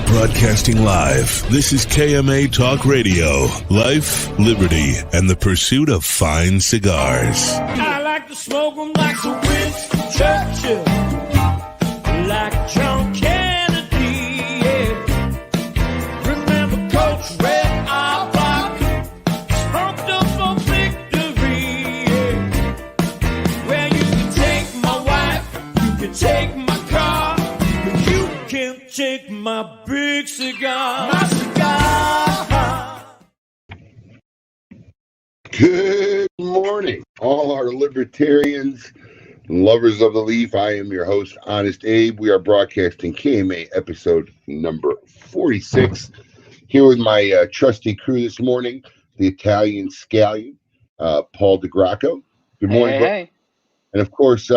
Broadcasting live, this is KMA Talk Radio. Life, liberty, and the pursuit of fine cigars. I like to smoke them like the Winston Churchill, like John Kennedy, yeah. Remember Coach Red Auerbach, smoked up for victory, yeah. Well, you can take my wife, you can take my car, but you can't take my big cigar. My cigar. Good morning, all our libertarians and lovers of the leaf. I am your host, Honest Abe. We are broadcasting KMA episode number 46. Here with my trusty crew this morning, the Italian Scallion, Paul DeGracco. Good morning. Hey. And of course,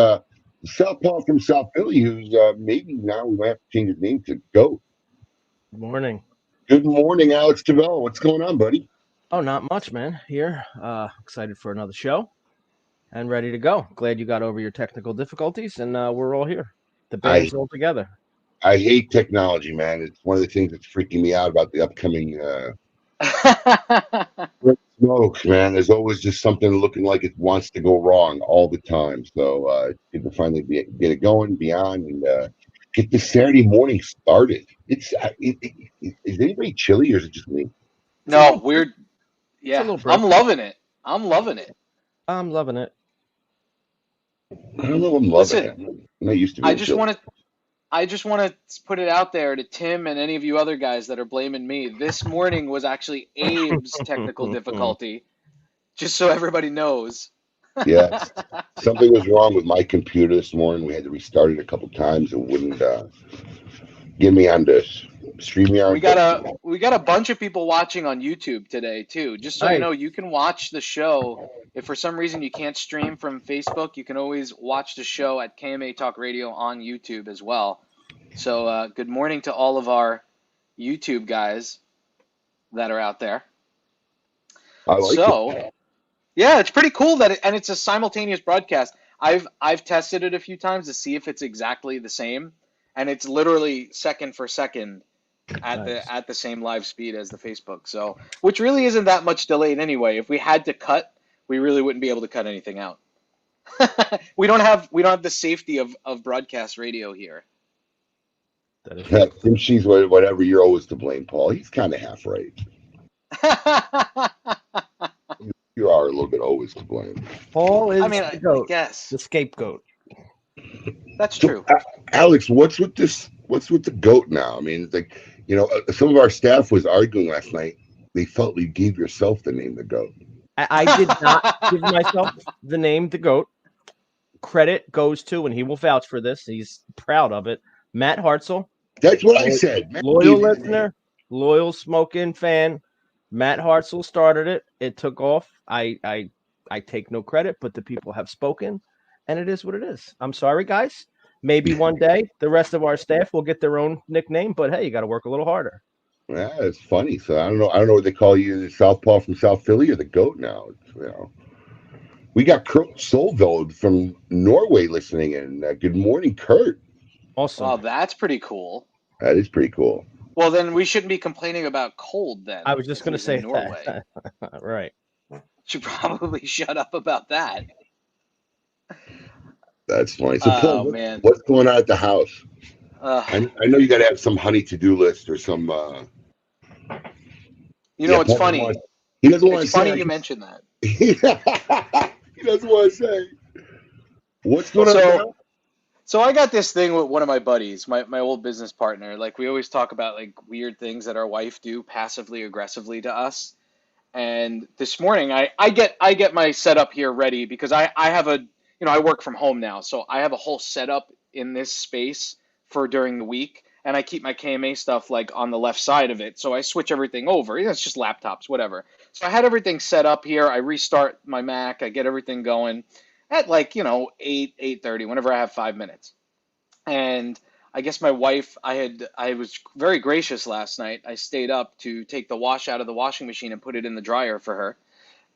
Southpaw from South Philly, who's maybe now we might have to change his name to Goat. Good morning. Good morning, Alex Tavello. What's going on, buddy? Oh, not much, man. Here, excited for another show and ready to go. Glad you got over your technical difficulties, and we're all here. The band's all together. I hate technology, man. It's one of the things that's freaking me out about the upcoming smoke, man. There's always just something looking like it wants to go wrong all the time. So it's good to finally get it going, be on, and get the Saturday morning started. Is anybody chilly or is it just me? No, weird. Yeah, I'm loving it. I'm loving it. I don't know. I'm loving it. I'm not used to being I just want to put it out there to Tim and any of you other guys that are blaming me. This morning was actually Abe's technical difficulty, just so everybody knows. Yeah, something was wrong with my computer this morning. We had to restart it a couple times. It wouldn't get me on this. StreamYard. We got a bunch of people watching on YouTube today too. Just so you know, you can watch the show. If for some reason you can't stream from Facebook, you can always watch the show at KMA Talk Radio on YouTube as well. So good morning to all of our YouTube guys that are out there. I like it. Yeah, it's pretty cool and it's a simultaneous broadcast. I've tested it a few times to see if it's exactly the same, and it's literally second for second at the same live speed as the Facebook. So, which really isn't that much delayed anyway. If we had to cut, we really wouldn't be able to cut anything out. we don't have the safety of broadcast radio here. Tim She's whatever, you're always to blame, Paul. He's kind of half right. You are a little bit always to blame. Paul is the goat, I guess. the scapegoat. That's true. Alex, what's with the goat now? I mean, it's like, some of our staff was arguing last night. They felt you gave yourself the name the goat. I did not give myself the name the goat. Credit goes to, and he will vouch for this. He's proud of it. Matt Hartzell. That's what I said. Loyal listener, loyal Smoke Inn fan. Matt Hartzell started it. It took off. I take no credit, but the people have spoken, and it is what it is. I'm sorry, guys. Maybe one day the rest of our staff will get their own nickname, but hey, you got to work a little harder. Yeah, it's funny. So I don't know what they call you, the Southpaw from South Philly or the goat now. We got Kurt Solvold from Norway listening in. Good morning, Kurt. Awesome. Wow, that's pretty cool. That is pretty cool. Well, then we shouldn't be complaining about cold then. I was just going to say Norway. that. Right. Should probably shut up about that. That's funny. So, Paul, man. What's going on at the house? I know you got to have some honey to-do list or some. It's funny. He doesn't want to say. It's funny you mentioned that. He doesn't want to say. What's going on? So I got this thing with one of my buddies, my old business partner. Like we always talk about like weird things that our wife do passively aggressively to us. And this morning I get my setup here ready because I have a, I work from home now. So I have a whole setup in this space for during the week. And I keep my KMA stuff like on the left side of it. So I switch everything over. It's just laptops, whatever. So I had everything set up here. I restart my Mac. I get everything going at like, 8:30, whenever I have 5 minutes. And I guess my wife, I was very gracious last night. I stayed up to take the wash out of the washing machine and put it in the dryer for her.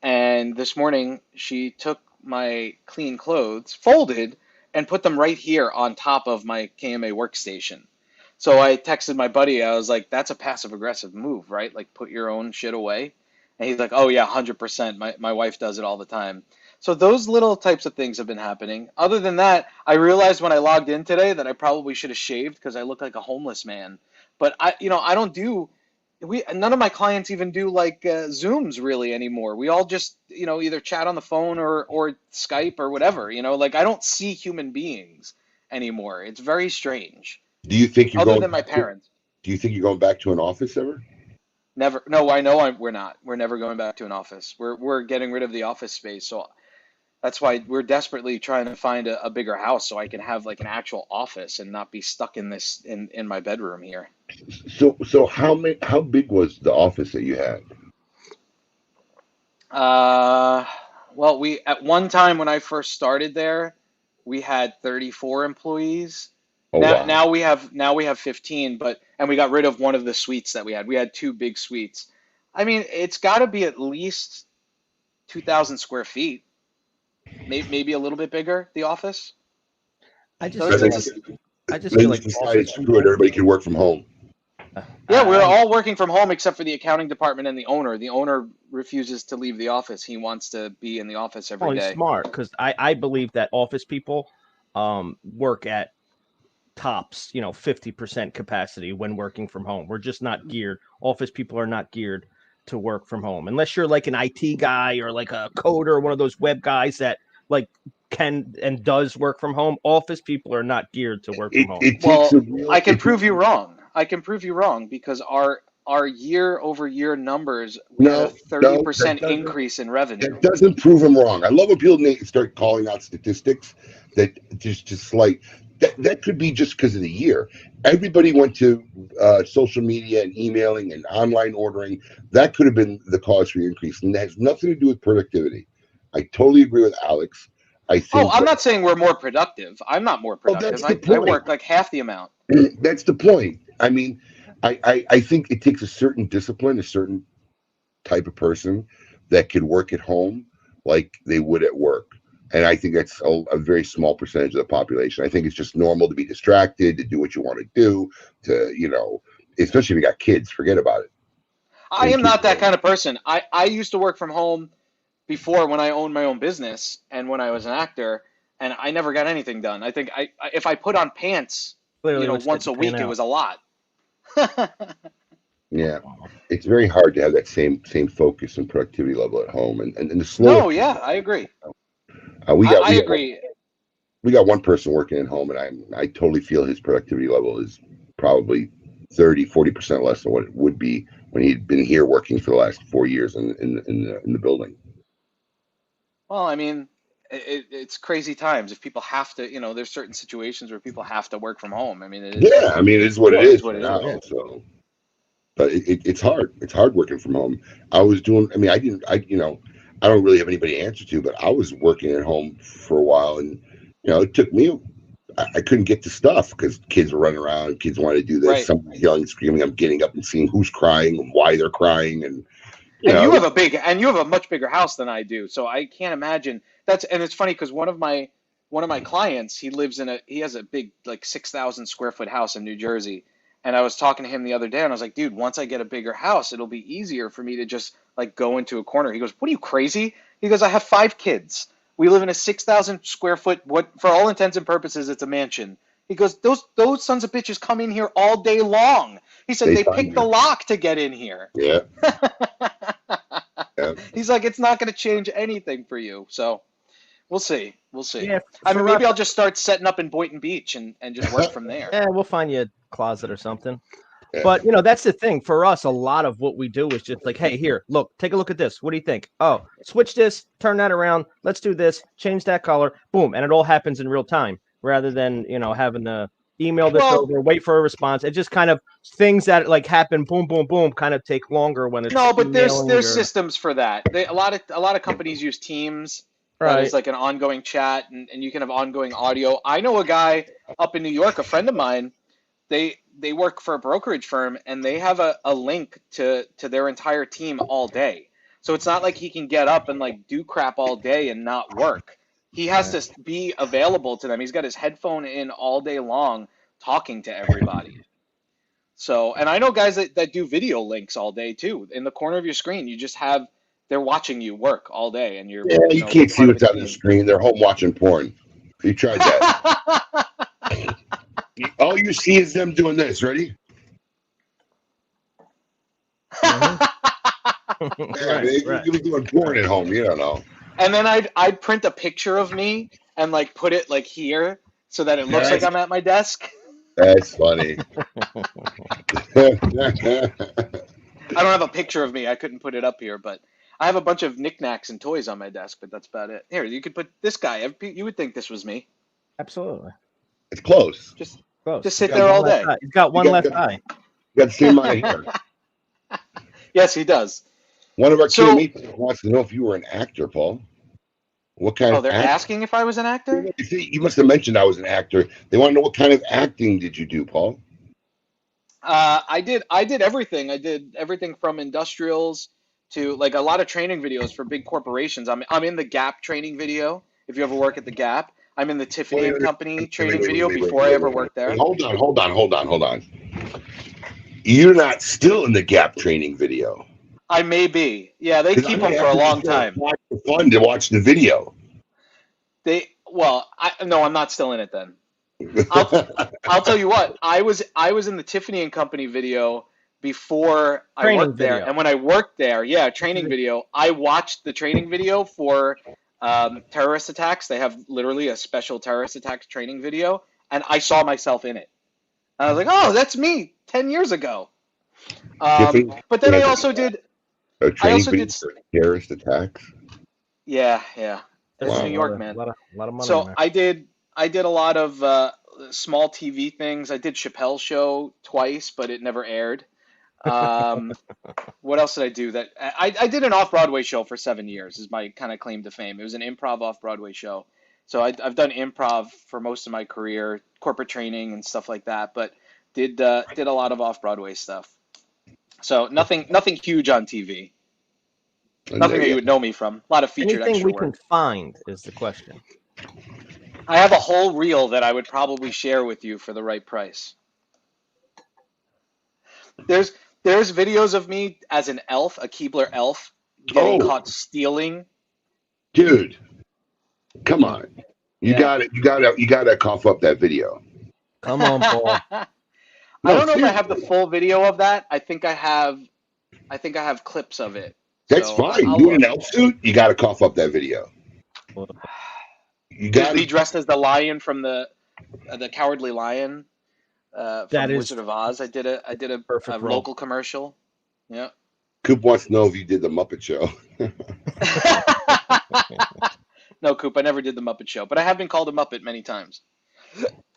And this morning she took my clean clothes, folded, and put them right here on top of my KMA workstation. So I texted my buddy. I was like, that's a passive aggressive move, right? Like put your own shit away. And he's like, oh yeah, 100%. My wife does it all the time. So those little types of things have been happening. Other than that, I realized when I logged in today that I probably should have shaved because I look like a homeless man. But I don't do, none of my clients even do like Zooms really anymore. We all just, either chat on the phone or Skype or whatever, like I don't see human beings anymore. It's very strange. Do you think you're other than my parents? Do you think you're going back to an office ever? Never. No, I know we're not. We're never going back to an office. We're getting rid of the office space. So that's why we're desperately trying to find a bigger house so I can have like an actual office and not be stuck in this in my bedroom here. So how big was the office that you had? Well, we at one time when I first started there, we had 34 employees. Oh, now, wow. now we have 15, and we got rid of one of the suites that we had. We had two big suites. I mean, it's got to be at least 2,000 square feet. Maybe a little bit bigger, the office. I just feel like decided screw it, everybody can work from home. Yeah, we're all working from home except for the accounting department and the owner. The owner refuses to leave the office. He wants to be in the office every day. He's smart because I believe that office people work at tops, 50% capacity when working from home. We're just not geared. Office people are not geared to work from home unless you're like an IT guy or like a coder or one of those web guys that like can and does work from home. Office people are not geared to work from home. Well, I can prove you wrong. Because our year-over-year numbers, we had a 30% increase in revenue. That doesn't prove them wrong. I love when people start calling out statistics that just like that could be just because of the year. Everybody went to social media and emailing and online ordering. That could have been the cause for the increase, and that has nothing to do with productivity. I totally agree with Alex. I'm not saying we're more productive. I'm not more productive. I work like half the amount. That's the point. I mean, I think it takes a certain discipline, a certain type of person that could work at home like they would at work. And I think that's a very small percentage of the population. I think it's just normal to be distracted, to do what you want to do, especially if you got kids, forget about it. I am not that kind of person. I used to work from home before when I owned my own business and when I was an actor, and I never got anything done. I think if I put on pants, once a week, it was a lot. Yeah, it's very hard to have that same focus and productivity level at home, and the slow. No, yeah, I agree. I agree. We got one person working at home, and I totally feel his productivity level is probably 30-40% less than what it would be when he'd been here working for the last 4 years in the building. Well, I mean, it's crazy times. If people have to, there's certain situations where people have to work from home. I mean, it is. Yeah, I mean, it is what it is now. Yeah. So, but it's hard. It's hard working from home. I don't really have anybody to answer to, but I was working at home for a while, and it took me. I couldn't get to stuff because kids were running around. Kids wanted to do this. Right. Somebody yelling, screaming. I'm getting up and seeing who's crying and why they're crying, and you have a much bigger house than I do, so I can't imagine. And it's funny because one of my clients, he has a big like 6,000 square foot house in New Jersey, and I was talking to him the other day, and I was like, dude, once I get a bigger house, it'll be easier for me to just like go into a corner. He goes, what are you, crazy? He goes, I have 5 kids. We live in a 6,000 square foot, what for all intents and purposes, it's a mansion. He goes, those sons of bitches come in here all day long. He said they pick the lock to get in here. Yeah. Yeah. He's like, it's not going to change anything for you. So We'll see. We'll see. Yeah, I mean, for maybe us- I'll just start setting up in Boynton Beach and just work from there. Yeah, we'll find you a closet or something. Yeah. But that's the thing for us. A lot of what we do is just like, hey, here, look, take a look at this. What do you think? Oh, switch this, turn that around. Let's do this. Change that color. Boom, and it all happens in real time rather than having to email this over, wait for a response. It just kind of things that like happen, boom, boom, boom, kind of take longer when it's No, but there's emailing systems for that. A lot of companies use Teams. Right. That is like an ongoing chat, and you can have ongoing audio. I know a guy up in New York, a friend of mine. They work for a brokerage firm, and they have a link to their entire team all day. So it's not like he can get up and like do crap all day and not work. He has to be available to them. He's got his headphone in all day long talking to everybody. So, and I know guys that do video links all day too. In the corner of your screen, you just have they're watching you work all day, and you're you can't see what's on the screen. They're home watching porn. You tried that. All you see is them doing this. Ready? Right. You were doing porn at home. You don't know. And then I'd print a picture of me and like put it like here so that it looks like I'm at my desk. That's funny. I don't have a picture of me. I couldn't put it up here, but I have a bunch of knickknacks and toys on my desk, but that's about it. Here, you could put this guy. You would think this was me. Absolutely. It's close. Just Close. Just sit there all day. He's got one left eye. You got the same amount of hair. Yes, he does. One of our So- KMA wants to know if you were an actor, Paul. What kind Oh, of they're acting? asking if I was an actor? You see, you must have mentioned I was an actor. They want to know what kind of acting did you do, Paul? I did everything. I did everything from industrials to like a lot of training videos for big corporations. I'm in the Gap training video. If you ever work at the Gap, I'm in the Tiffany and Company training video before I ever worked there. Hold on. You're not still in the Gap training video. I may be. Yeah, they keep them for a long time. It's fun to watch the video. I'm not still in it then. I'll tell you what. I was in the Tiffany and Company video before I Training worked there, video. and when I worked there, training video. I watched the training video for terrorist attacks. They have literally a special terrorist attacks training video, and I saw myself in it. And I was like, "Oh, that's me 10 years ago." But then I also did. A training also video did- for terrorist attacks. Yeah. That's Wow. New York, man. A lot of money. in So there. I did a lot of small TV things. I did Chappelle's show twice, but it never aired. What else did I do? That I did an off-Broadway show for 7 years is my kind of claim to fame. It was an improv off-Broadway show. So I've done improv for most of my career, corporate training and stuff like that, but did a lot of off-Broadway stuff. So nothing huge on TV. Nothing that you would know me from. A lot of featured Anything extra we work. can find is the question. I have a whole reel that I would probably share with you for the right price. There's videos of me as an elf, a Keebler elf, getting caught stealing. Dude, come on. You Yeah. gotta cough up that video. Come on, Paul. I don't know if I have the full video of that. I think I have clips of it. That's So fine. I'll You in look. an elf suit, you gotta cough up that video. You Just be gotta dressed as the lion from the Cowardly Lion from That is Wizard of Oz. I did a perfect role. local commercial. Yeah. Coop wants to know if you did the Muppet Show. No, Coop, I never did the Muppet Show, but I have been called a Muppet many times.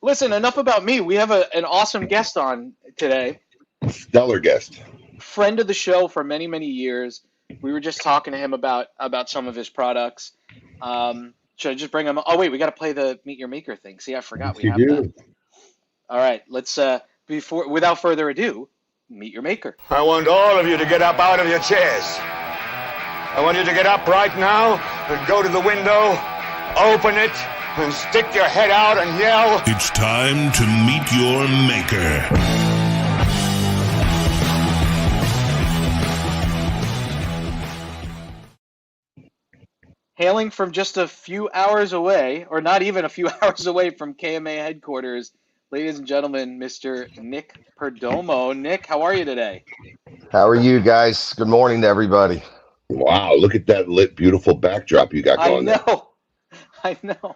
Listen, enough about me. We have an awesome guest on today. Stellar guest. Friend of the show for many, many years. We were just talking to him about some of his products. Should I just bring him? Oh, wait, we got to play the Meet Your Maker thing. See, I forgot we You have do. that. All right, let's, without further ado, Meet Your Maker. I want all of you to get up out of your chairs. I want you to get up right now and go to the window, open it, and stick your head out and yell. It's time to meet your maker. Hailing from just a few hours away, or not even a few hours away from KMA headquarters, ladies and gentlemen, Mr. Nick Perdomo. Nick, how are you today? How are you guys? Good morning to everybody. Wow, look at that lit, beautiful backdrop you got I going there. know. I know.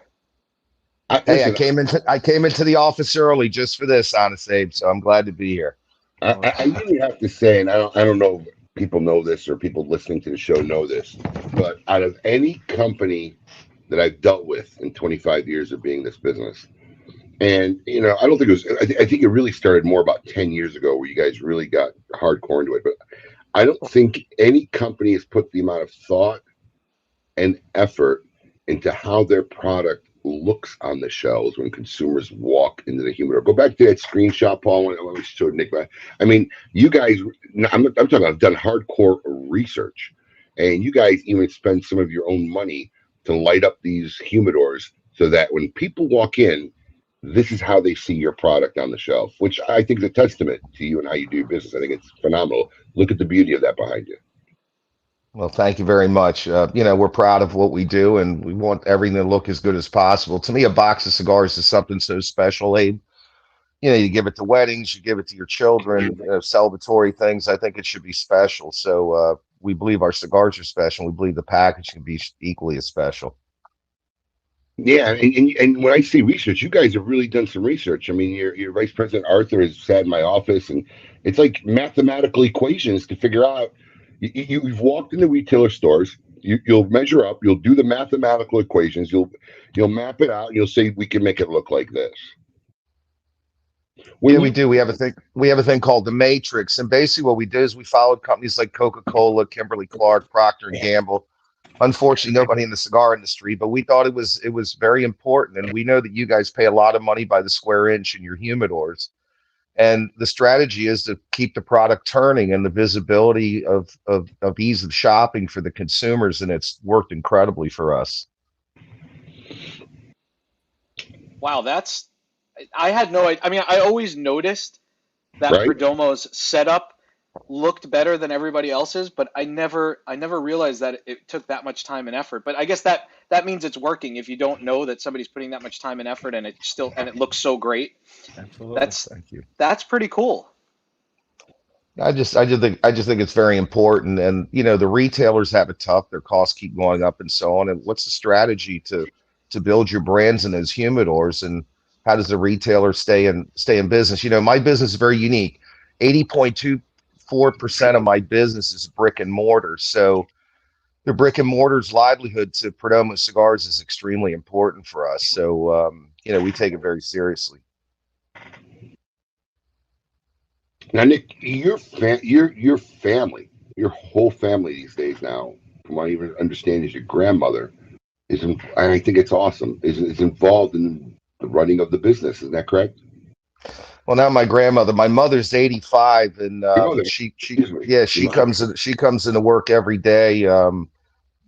I came into the office early just for this, Honest Abe. So I'm glad to be here. I really have to say, and I don't know if people know this or people listening to the show know this, but out of any company that I've dealt with in 25 years of being in this business, and I don't think it was. I think it really started more about 10 years ago, where you guys really got hardcore into it. But I don't think any company has put the amount of thought and effort into how their product looks on the shelves when consumers walk into the humidor. Go back to that screenshot, Paul, when we showed Nick. I mean, you guys, I'm talking about, I've done hardcore research, and you guys even spend some of your own money to light up these humidors so that when people walk in, this is how they see your product on the shelf, which I think is a testament to you and how you do business. I think it's phenomenal. Look at the beauty of that behind you. Well, thank you very much. We're proud of what we do, and we want everything to look as good as possible. To me, a box of cigars is something so special, Abe. You give it to weddings, you give it to your children, celebratory things. I think it should be special. So we believe our cigars are special. We believe the package can be equally as special. Yeah, and when I say research, you guys have really done some research. I mean, your Vice President Arthur has sat in my office, and it's like mathematical equations to figure out. You've walked into retailer stores. You'll measure up. You'll do the mathematical equations. You'll map it out. And you'll say we can make it look like this. We do. We have a thing called the Matrix, and basically what we did is we followed companies like Coca-Cola, Kimberly-Clark, Procter and Gamble. Unfortunately, nobody in the cigar industry, but we thought it was very important, and we know that you guys pay a lot of money by the square inch in your humidors. And the strategy is to keep the product turning and the visibility of ease of shopping for the consumers, and it's worked incredibly for us. Wow, I had no idea. I mean, I always noticed that Right. Perdomo's setup looked better than everybody else's, but I never realized that it took that much time and effort. But I guess that means it's working if you don't know that somebody's putting that much time and effort and it looks so great. Absolutely. Thank you. That's pretty cool. I just think it's very important, and the retailers have it tough. Their costs keep going up and so on. And what's the strategy to build your brands in those humidors, and how does the retailer stay in business? My business is very unique. 80.24% of my business is brick and mortar. So the brick and mortar's livelihood to Perdomo Cigars is extremely important for us. So we take it very seriously. Now, Nick, your family, your whole family these days now, from what I even understand, is your grandmother and I think it's awesome, is involved in the running of the business. Isn't that correct? Well, now my mother's 85, and she comes into work every day.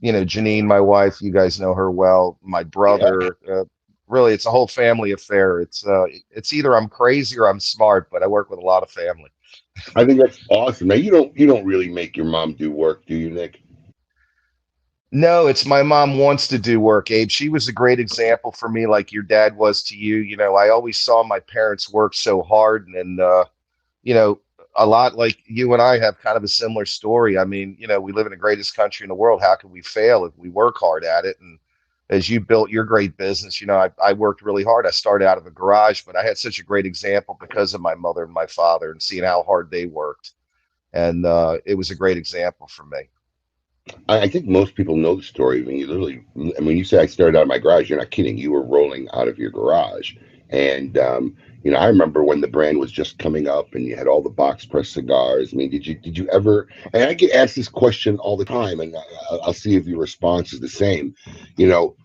Janine, my wife, you guys know her well. My brother, really, it's a whole family affair. It's either I'm crazy or I'm smart, but I work with a lot of family. I think that's awesome. Now, you don't really make your mom do work, do you, Nick? No, it's my mom wants to do work, Abe. She was a great example for me, like your dad was to you. I always saw my parents work so hard, and a lot like you and I have kind of a similar story. I mean, we live in the greatest country in the world. How can we fail if we work hard at it? And as you built your great business, I worked really hard. I started out of a garage, but I had such a great example because of my mother and my father and seeing how hard they worked. And it was a great example for me. I think most people know the story. When you say I started out of my garage, you're not kidding. You were rolling out of your garage. And, I remember when the brand was just coming up and you had all the box press cigars. I mean, did you ever, and I get asked this question all the time, and I'll see if your response is the same.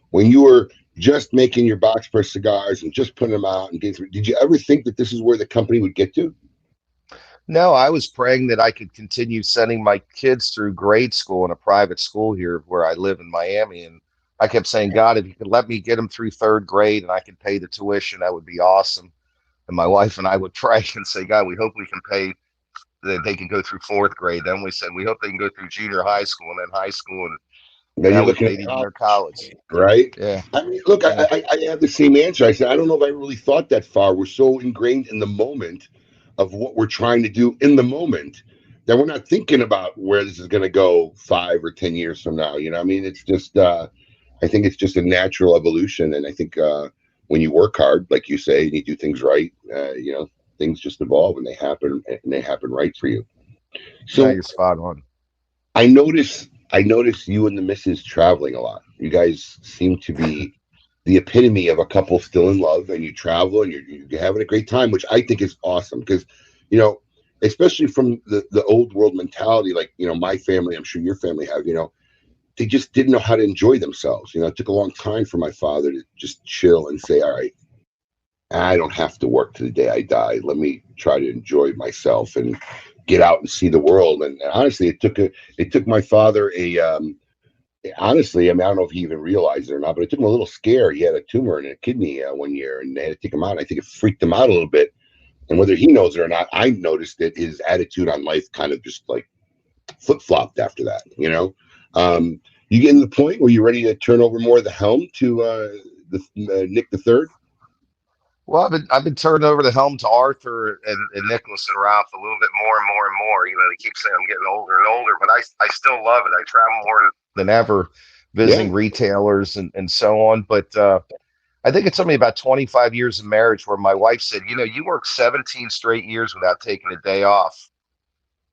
When you were just making your box press cigars and just putting them out, and did you ever think that this is where the company would get to? No, I was praying that I could continue sending my kids through grade school in a private school here where I live in Miami. And I kept saying, God, if you could let me get them through third grade and I could pay the tuition, that would be awesome. And my wife and I would pray and say, God, we hope we can pay that they can go through fourth grade. Then we said, we hope they can go through junior high school and then high school. And Then now you're looking at their college. Right? Yeah. I mean, look, I have the same answer. I said, I don't know if I really thought that far. We're so ingrained in the moment of what we're trying to do in the moment that we're not thinking about where this is going to go 5 or 10 years from now. I mean, it's just, I think it's just a natural evolution. And I think when you work hard, like you say, and you do things right, things just evolve and they happen right for you. No, So you're spot on. I notice you and the missus traveling a lot. You guys seem to be the epitome of a couple still in love, and you travel and you're having a great time, which I think is awesome because, especially from the old world mentality, like, my family, I'm sure your family have, they just didn't know how to enjoy themselves. It took a long time for my father to just chill and say, all right, I don't have to work to the day I die. Let me try to enjoy myself and get out and see the world. And honestly, it took my father honestly, I mean, I don't know if he even realized it or not, but it took him a little scare. He had a tumor in a kidney one year, and they had to take him out. I think it freaked him out a little bit. And whether he knows it or not, I noticed that his attitude on life kind of just like flip-flopped after that, You getting to the point where you're ready to turn over more of the helm to Nick the Third? Well, I've been turning over the helm to Arthur and Nicholas and Ralph a little bit more and more and more. They keep saying I'm getting older and older, but I still love it. I travel more than ever, visiting retailers and so on. But I think it's only about 25 years of marriage where my wife said, you worked 17 straight years without taking a day off.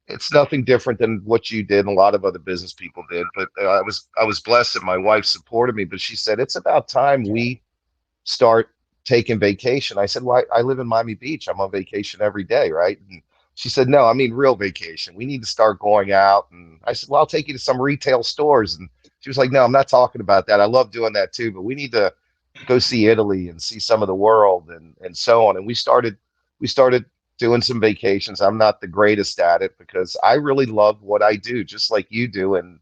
It's nothing different than what you did and a lot of other business people did. But I was blessed that my wife supported me. But she said, it's about time we start taking vacation. I said, well, I live in Miami Beach. I'm on vacation every day, right? And she said, no, I mean real vacation. We need to start going out. And I said, well, I'll take you to some retail stores. And she was like, no, I'm not talking about that. I love doing that too, but we need to go see Italy and see some of the world and so on. And we started doing some vacations. I'm not the greatest at it because I really love what I do, just like you do. And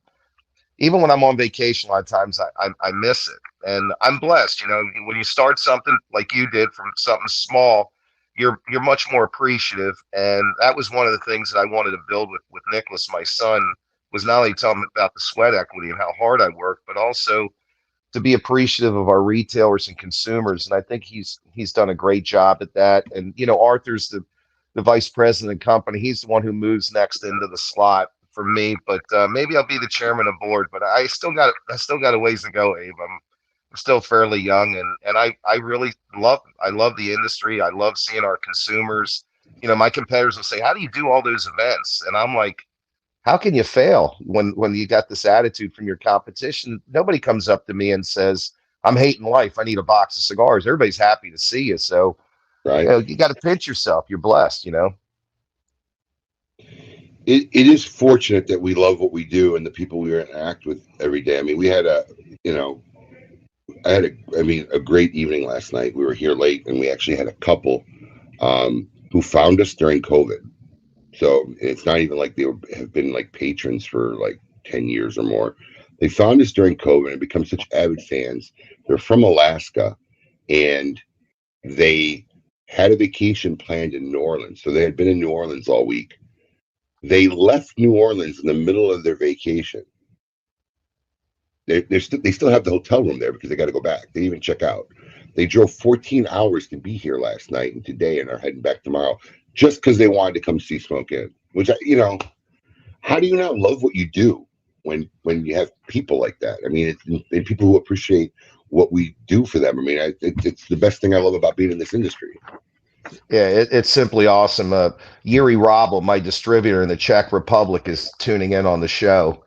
even when I'm on vacation, a lot of times I miss it. And I'm blessed, when you start something like you did from something small, you're much more appreciative. And that was one of the things that I wanted to build with Nicholas, my son, was not only tell him about the sweat equity and how hard I work, but also to be appreciative of our retailers and consumers. And I think he's done a great job at that. And, Arthur's the vice president of the company. He's the one who moves next into the slot for me, but maybe I'll be the chairman of board, but I still got a ways to go, Abe. I'm still fairly young, and I really love the industry. I love seeing our consumers. My competitors will say, how do you do all those events? And I'm like, how can you fail when you got this attitude from your competition? Nobody comes up to me and says, I'm hating life. I need a box of cigars. Everybody's happy to see you. So right. You got to pinch yourself. You're blessed, It is fortunate that we love what we do and the people we interact with every day. I mean, we had a great evening last night. We were here late, and we actually had a couple who found us during COVID. So it's not even like they have been like patrons for like 10 years or more. They found us during COVID and become such avid fans. They're from Alaska, and they had a vacation planned in New Orleans. So they had been in New Orleans all week. They left New Orleans in the middle of their vacation. They still have the hotel room there because they got to go back. They even check out. They drove 14 hours to be here last night and today, and are heading back tomorrow just because they wanted to come see Smoke Inn. Which, how do you not love what you do when you have people like that? I mean, and people who appreciate what we do for them. I mean, it's the best thing I love about being in this industry. Yeah, it's simply awesome. Yuri Robel, my distributor in the Czech Republic, is tuning in on the show,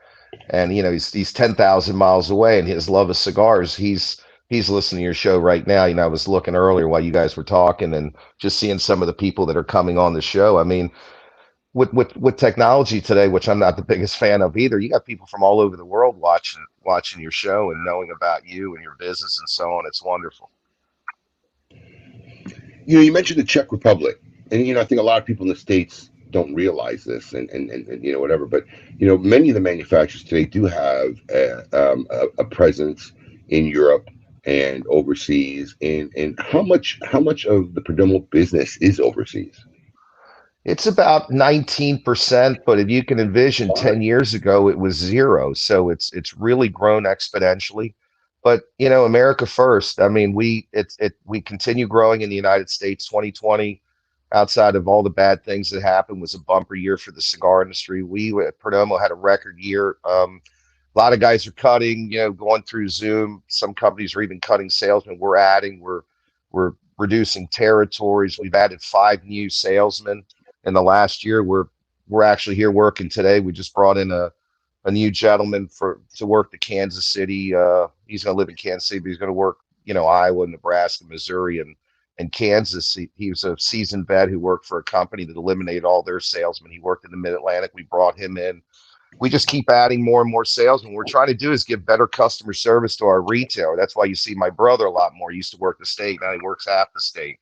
and he's 10,000 miles away, and his love of cigars. He's listening to your show right now. I was looking earlier while you guys were talking, and just seeing some of the people that are coming on the show. I mean, with technology today, which I'm not the biggest fan of either, you got people from all over the world watching your show and knowing about you and your business and so on. It's wonderful. You mentioned the Czech Republic, and I think a lot of people in the States don't realize this, and whatever. But many of the manufacturers today do have a presence in Europe and overseas. And how much of the Perdomo business is overseas? It's about 19%, but if you can envision 10 years ago, it was zero. So it's really grown exponentially. But America first. I mean, we continue growing in the United States. 2020, outside of all the bad things that happened, was a bumper year for the cigar industry. We at Perdomo had a record year. A lot of guys are cutting, going through Zoom. Some companies are even cutting salesmen. We're adding, we're reducing territories. We've added 5 new salesmen in the last year. We're actually here working today. We just brought in a new gentleman to work to Kansas City. He's going to live in Kansas City, but he's going to work, Iowa, Nebraska, Missouri, and Kansas. He was a seasoned vet who worked for a company that eliminated all their salesmen. He worked in the Mid-Atlantic. We brought him in. We just keep adding more and more salesmen. What we're trying to do is give better customer service to our retailer. That's why you see my brother a lot more. He used to work the state. Now he works half the state.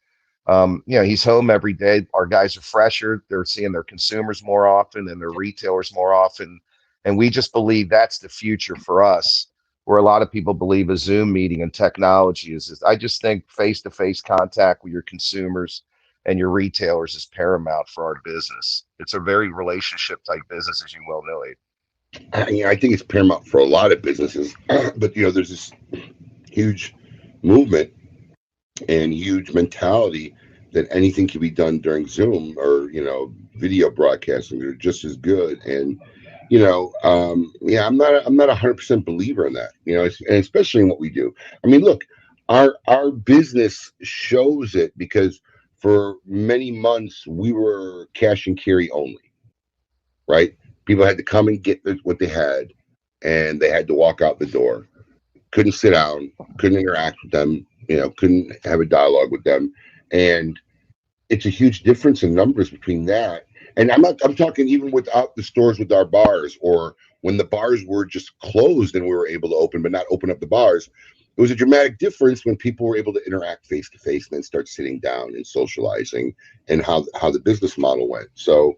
He's home every day. Our guys are fresher. They're seeing their consumers more often and their retailers more often. And we just believe that's the future for us, where a lot of people believe a Zoom meeting and technology is. I just think face-to-face contact with your consumers and your retailers is paramount for our business. It's a very relationship type business, as you well know, Abe. I think it's paramount for a lot of businesses, but there's this huge movement and huge mentality that anything can be done during Zoom or video broadcasting. They're just as good, and I'm not 100% believer in that, and especially in what we do. I mean, look, our business shows it, because for many months we were cash and carry only, right? People had to come and get what they had, and they had to walk out the door. Couldn't sit down, couldn't interact with them, couldn't have a dialogue with them. And it's a huge difference in numbers between that. And I'm talking even without the stores, with our bars, or when the bars were just closed and we were able to open, but not open up the bars. It was a dramatic difference when people were able to interact face to face and then start sitting down and socializing, and how the business model went. So,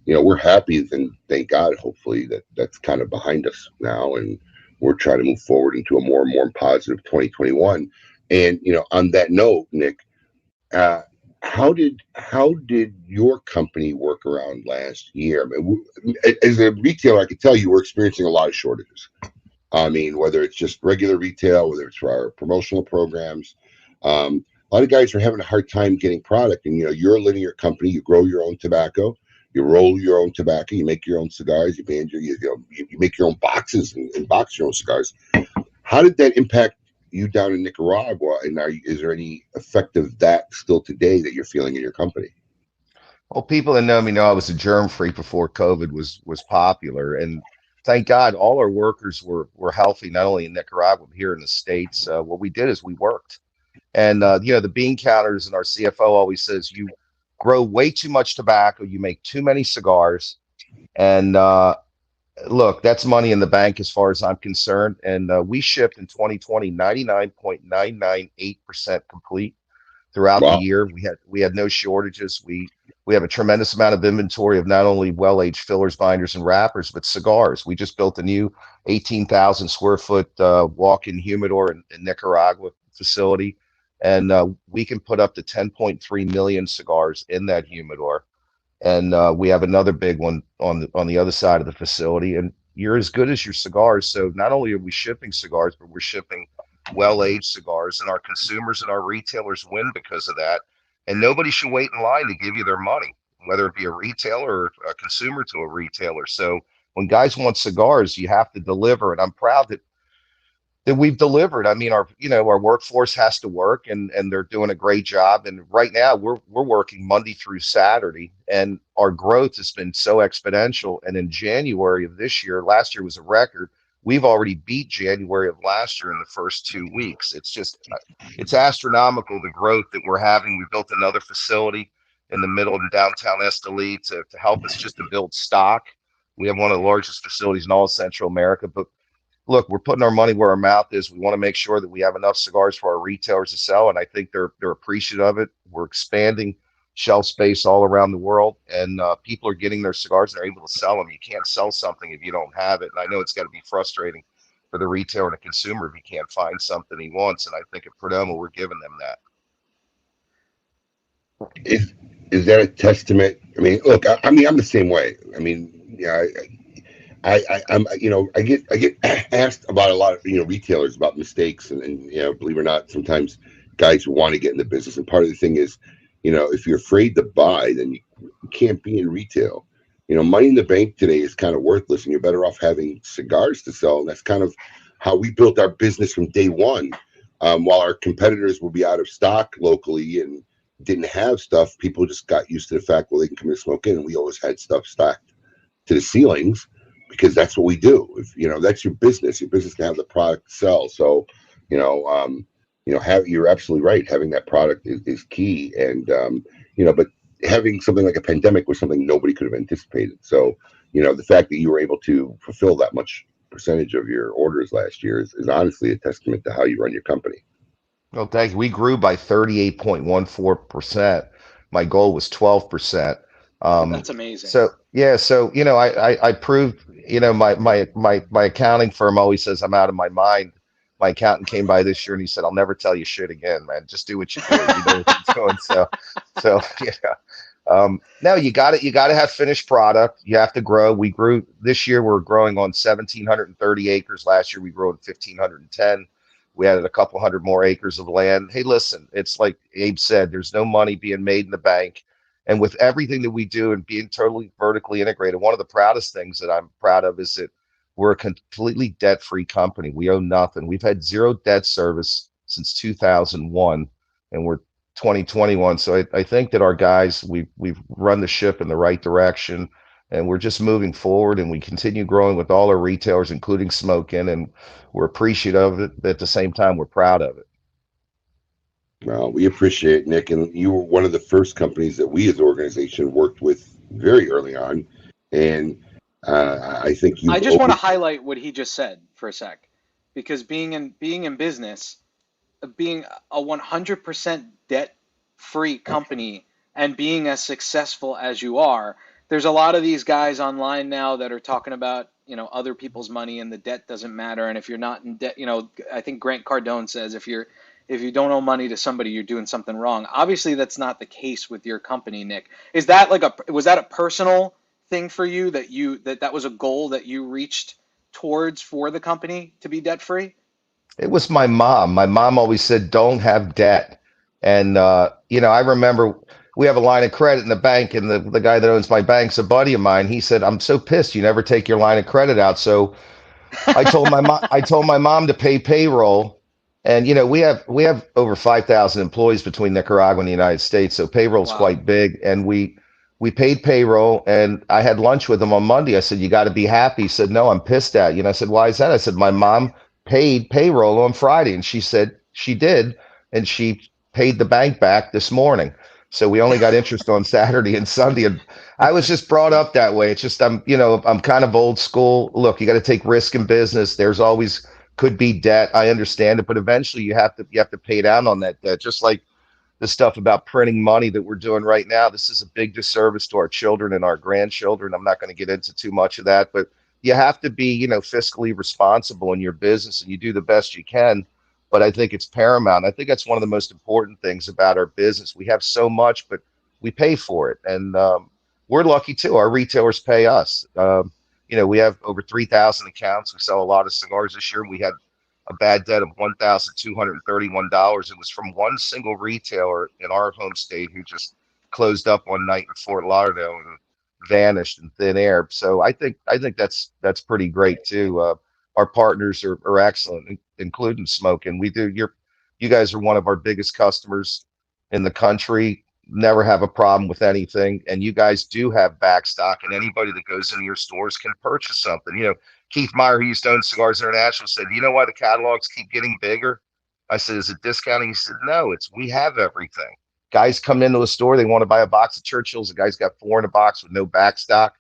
we're happy, and thank God, hopefully, that's kind of behind us now, and we're trying to move forward into a more and more positive 2021. And on that note, Nick, how did your company work around last year? I mean, as a retailer, I could tell you we're experiencing a lot of shortages. I mean, whether it's just regular retail, whether it's for our promotional programs, a lot of guys are having a hard time getting product. And you're a linear company. You grow your own tobacco, you roll your own tobacco, you make your own cigars, you make your own boxes and box your own cigars. How did that impact you down in Nicaragua, and is there any effect of that still today that you're feeling in your company? Well, people that know me know I was a germ freak before COVID was popular, and thank God all our workers were healthy, not only in Nicaragua but here in the States. What we did is we worked, and the bean counters, and our CFO always says, you grow way too much tobacco, you make too many cigars, and look, that's money in the bank as far as I'm concerned. And we shipped in 2020 99.998% complete throughout the year. We had no shortages. We have a tremendous amount of inventory of not only well-aged fillers, binders, and wrappers, but cigars. We just built a new 18,000 square foot walk-in humidor in Nicaragua facility, and we can put up to 10.3 million cigars in that humidor. And we have another big one on the other side of the facility. And you're as good as your cigars. So not only are we shipping cigars, but we're shipping well-aged cigars, and our consumers and our retailers win because of that. And nobody should wait in line to give you their money, whether it be a retailer or a consumer to a retailer. So when guys want cigars, you have to deliver. And I'm proud that we've delivered. I mean, our workforce has to work, and they're doing a great job. And right now we're working Monday through Saturday, and our growth has been so exponential. And in January of this year, last year was a record. We've already beat January of last year in the first 2 weeks. It's astronomical, the growth that we're having. We built another facility in the middle of downtown Esteli to help us just to build stock. We have one of the largest facilities in all of Central America, but look, we're putting our money where our mouth is. We want to make sure that we have enough cigars for our retailers to sell, and I think they're appreciative of it. We're expanding shelf space all around the world, and people are getting their cigars and they're able to sell them. You can't sell something if you don't have it, and I know it's got to be frustrating for the retailer and the consumer if he can't find something he wants, and I think at Perdomo we're giving them that. Is that a testament? I mean, look, I'm the same way. I mean, yeah, I get asked about a lot of retailers about mistakes, and believe it or not, sometimes guys who want to get in the business, and part of the thing is, if you're afraid to buy, then you can't be in retail. money in the bank today is kind of worthless, and you're better off having cigars to sell. And that's kind of how we built our business from day one. While our competitors will be out of stock locally and didn't have stuff, people just got used to the fact, well, they can come in and smoke in, and we always had stuff stacked to the ceilings because that's what we do. If that's your business can have the product to sell. So, you're absolutely right. Having that product is key. And, but having something like a pandemic was something nobody could have anticipated. So, the fact that you were able to fulfill that much percentage of your orders last year is honestly a testament to how you run your company. Well, thank you. We grew by 38.14%. My goal was 12%. That's amazing. So I proved, my accounting firm always says I'm out of my mind. My accountant came by this year and he said, I'll never tell you shit again, man. Just do what you do. You know what you're doing. No, you got to have finished product. You have to grow. We grew this year. We're growing on 1,730 acres. Last year we grew on 1,510. We added a couple hundred more acres of land. Hey, listen, it's like Abe said, there's no money being made in the bank. And with everything that we do and being totally vertically integrated, one of the proudest things that I'm proud of is that we're a completely debt-free company. We owe nothing. We've had zero debt service since 2001, and we're 2021. So I think that our guys, we've run the ship in the right direction, and we're just moving forward, and we continue growing with all our retailers, including Smoke Inn, and we're appreciative of it. But at the same time, we're proud of it. Well, we appreciate it, Nick, and you were one of the first companies that we as an organization worked with very early on, and I think I just want to highlight what he just said for a sec, because being in business, being a 100% debt-free company and being as successful as you are, there's a lot of these guys online now that are talking about, other people's money and the debt doesn't matter. And if you're not in debt, I think Grant Cardone says if you don't owe money to somebody, you're doing something wrong. Obviously, that's not the case with your company, Nick. Is that was that a personal thing for you that was a goal that you reached towards for the company to be debt free? It was my mom. My mom always said, don't have debt. And, I remember we have a line of credit in the bank, and the guy that owns my bank's a buddy of mine. He said, I'm so pissed you never take your line of credit out. So I told my mom to pay payroll. And, we have over 5,000 employees between Nicaragua and the United States. So payroll's quite big. And we paid payroll, and I had lunch with him on Monday. I said, you got to be happy. He said, no, I'm pissed at you. And I said, why is that? I said, my mom paid payroll on Friday. And she said she did. And she paid the bank back this morning. So we only got interest on Saturday and Sunday. And I was just brought up that way. It's just, I'm kind of old school. Look, you got to take risk in business. There's always could be debt. I understand it, but eventually you have to pay down on that debt. Just like the stuff about printing money that we're doing right now. This is a big disservice to our children and our grandchildren. I'm not going to get into too much of that, but you have to be, fiscally responsible in your business, and you do the best you can. But I think it's paramount. I think that's one of the most important things about our business. We have so much, but we pay for it. And we're lucky too. Our retailers pay us. We have over 3,000 accounts. We sell a lot of cigars this year. We had a bad debt of $1,231. It was from one single retailer in our home state who just closed up one night in Fort Lauderdale and vanished in thin air. So I think that's pretty great too. Our partners are excellent, including Smoke Inn. You guys are one of our biggest customers in the country. Never have a problem with anything, and you guys do have backstock, and anybody that goes into your stores can purchase something. Keith Meyer, who used to own Cigars International, said, "You know why the catalogs keep getting bigger?" I said, "Is it discounting?" He said, "No, we have everything." Guys come into a store, they want to buy a box of Churchills. The guy's got 4 in a box with no backstock.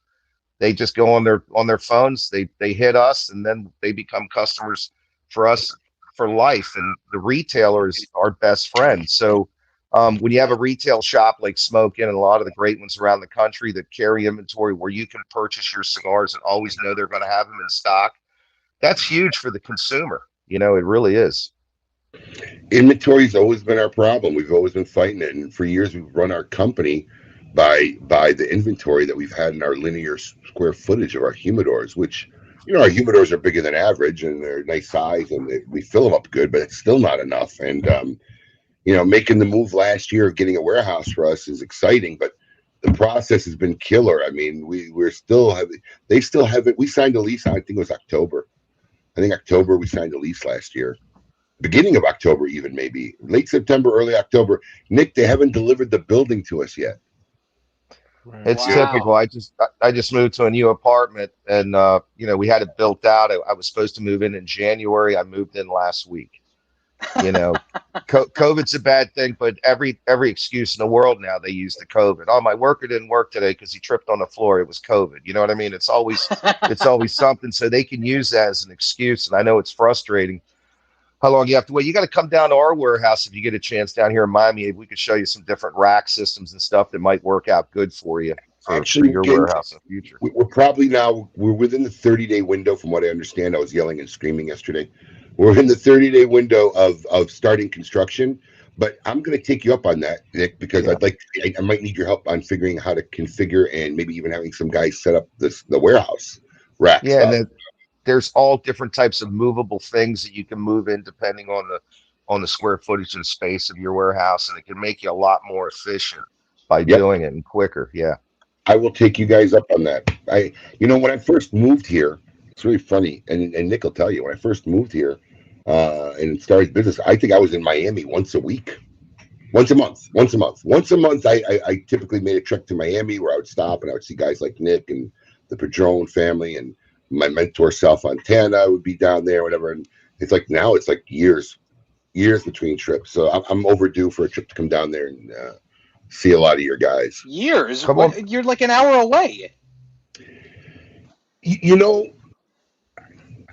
They just go on their phones. They hit us, and then they become customers for us for life. And the retailer is our best friend. So when you have a retail shop like Smoke Inn and a lot of the great ones around the country that carry inventory where you can purchase your cigars and always know they're going to have them in stock, that's huge for the consumer. It really is. Inventory's always been our problem. We've always been fighting it, and for years we've run our company by the inventory that we've had in our linear square footage of our humidors, which, our humidors are bigger than average and they're nice size and we fill them up good, but it's still not enough. And, making the move last year of getting a warehouse for us is exciting, but the process has been killer. I mean, we're still they still haven't. We signed a lease. I think it was October. I think October we signed a lease last year. Beginning of October, even maybe late September, early October. Nick, they haven't delivered the building to us yet. It's Wow. typical. I just moved to a new apartment, and we had it built out. I was supposed to move in January. I moved in last week. COVID's a bad thing, but every excuse in the world now they use the COVID. Oh, my worker didn't work today because he tripped on the floor. It was COVID. You know what I mean? It's always something, so they can use that as an excuse. And I know it's frustrating. How long you have to wait? You got to come down to our warehouse if you get a chance down here in Miami. We could show you some different rack systems and stuff that might work out good for you for your warehouse in the future. We're within the 30-day window, from what I understand. I was yelling and screaming yesterday. We're in the 30-day window of starting construction, but I'm going to take you up on that, Nick, because I might need your help on figuring how to configure and maybe even having some guys set up the warehouse rack. Yeah, and then there's all different types of movable things that you can move in depending on the square footage and space of your warehouse, and it can make you a lot more efficient by doing it and quicker. Yeah, I will take you guys up on that. When I first moved here, it's really funny, and Nick will tell you, when I first moved here and started business, I think I was in Miami once a month. I typically made a trek to Miami where I would stop and I would see guys like Nick and the Perdomo family, and my mentor Sal Fontana would be down there, whatever. And it's like now it's like years between trips. So I'm overdue for a trip to come down there and see a lot of your guys. Years? You're like an hour away.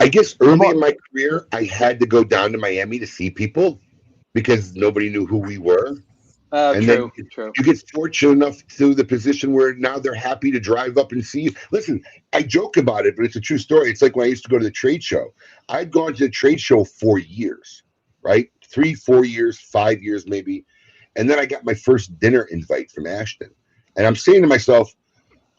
I guess early in my career, I had to go down to Miami to see people because nobody knew who we were. True. You get fortunate enough to the position where now they're happy to drive up and see you. Listen, I joke about it, but it's a true story. It's like when I used to go to the trade show. I'd gone to the trade show for years, right? 3, 4 years, 5 years maybe. And then I got my first dinner invite from Ashton. And I'm saying to myself,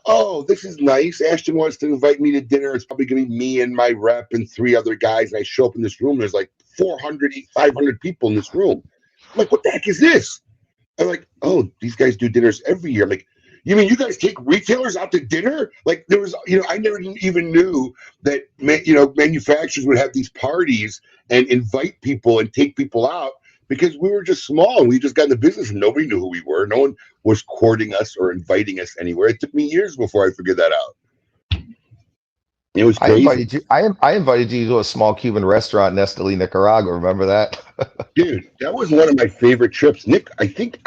oh, this is nice. Ashton wants to invite me to dinner. It's probably going to be me and my rep and 3 other guys. And I show up in this room. There's like 400, 500 people in this room. I'm like, what the heck is this? I'm like, oh, these guys do dinners every year. I'm like, you mean you guys take retailers out to dinner? Like there was, I never even knew that, manufacturers would have these parties and invite people and take people out because we were just small and we just got in the business and nobody knew who we were. No one was courting us or inviting us anywhere. It took me years before I figured that out. It was crazy. I invited you to a small Cuban restaurant in Esteli, Nicaragua. Remember that? Dude, that was one of my favorite trips. Nick, I think,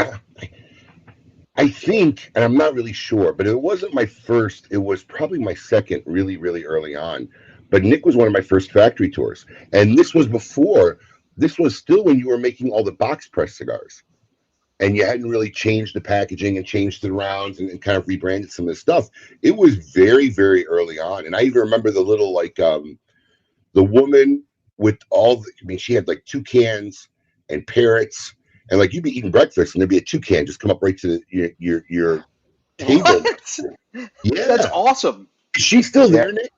and I'm not really sure, but it wasn't my first. It was probably my second really, really early on. But Nick was one of my first factory tours. And this was still when you were making all the box press cigars. And you hadn't really changed the packaging and changed the rounds and kind of rebranded some of the stuff. It was very, very early on. And I even remember the little, the woman with she had like toucans and parrots. And like you'd be eating breakfast and there'd be a toucan just come up right to your table. What? Yeah. That's awesome. Is she still there, Nick?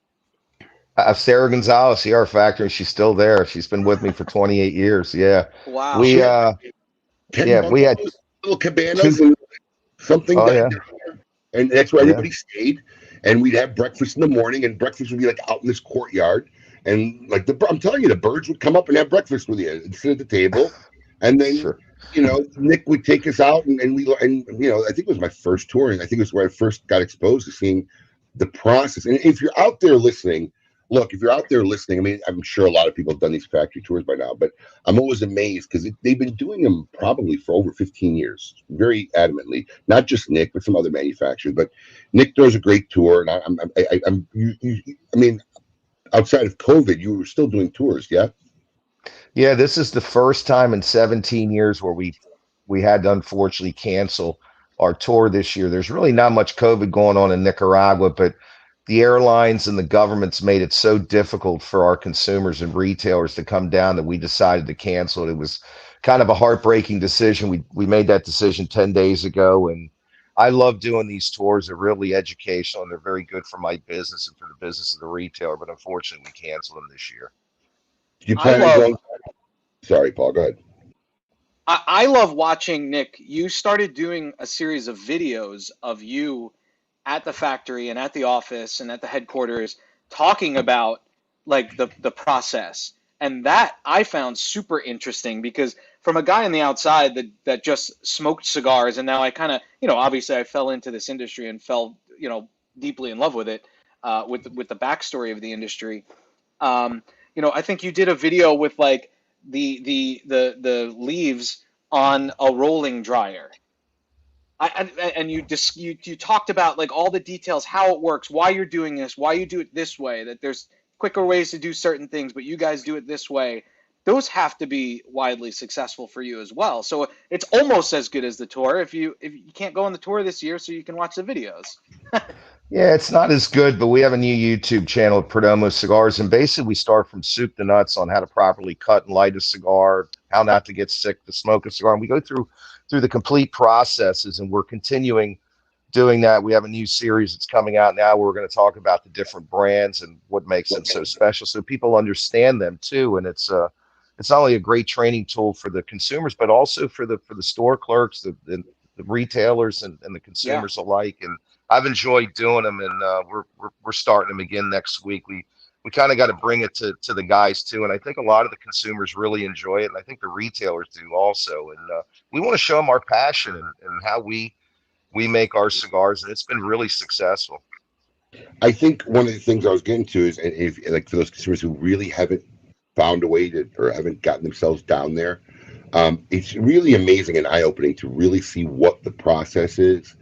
Sarah Gonzalez, our factory, she's still there. She's been with me for 28 years. Yeah. Wow. We had little cabanas and something. And that's where everybody stayed. And we'd have breakfast in the morning, and breakfast would be like out in this courtyard. And like I'm telling you, the birds would come up and have breakfast with you and sit at the table. And then, Nick would take us out and I think it was my first tour. And I think it was where I first got exposed to seeing the process. And if you're out there listening, I mean, I'm sure a lot of people have done these factory tours by now, but I'm always amazed because they've been doing them probably for over 15 years, very adamantly. Not just Nick, but some other manufacturers. But Nick does a great tour, and I mean, outside of COVID, you were still doing tours, yeah? Yeah, this is the first time in 17 years where we had to unfortunately cancel our tour this year. There's really not much COVID going on in Nicaragua, but the airlines and the governments made it so difficult for our consumers and retailers to come down that we decided to cancel it. It was kind of a heartbreaking decision. We made that decision 10 days ago, and I love doing these tours. They're really educational and they're very good for my business and for the business of the retailer, but unfortunately we canceled them this year. You plan on going? Sorry, Paul, go ahead. I love watching, Nick. You started doing a series of videos of you at the factory and at the office and at the headquarters talking about like the process. And that I found super interesting because from a guy on the outside that just smoked cigars, and now I kind of, obviously I fell into this industry and fell, deeply in love with it, with the backstory of the industry. I think you did a video with like the leaves on a rolling dryer. And you talked about like all the details, how it works, why you're doing this, why you do it this way, that there's quicker ways to do certain things, but you guys do it this way. Those have to be widely successful for you as well. So it's almost as good as the tour if you can't go on the tour this year, so you can watch the videos. Yeah, it's not as good, but we have a new YouTube channel at Perdomo Cigars, and basically we start from soup to nuts on how to properly cut and light a cigar, how not to get sick to smoke a cigar, and we go through the complete processes, and we're continuing doing that. We have a new series that's coming out now where we're going to talk about the different brands and what makes them so special, so people understand them too. And it's not only a great training tool for the consumers, but also for the store clerks, the retailers, and the consumers alike. And I've enjoyed doing them, and we're starting them again next week. We kind of got to bring it to the guys too, and I think a lot of the consumers really enjoy it, and I think the retailers do also. And we want to show them our passion and how we make our cigars, and it's been really successful. I think one of the things I was getting to is, if like for those consumers who really haven't found a way to, or haven't gotten themselves down there, it's really amazing and eye-opening to really see what the process is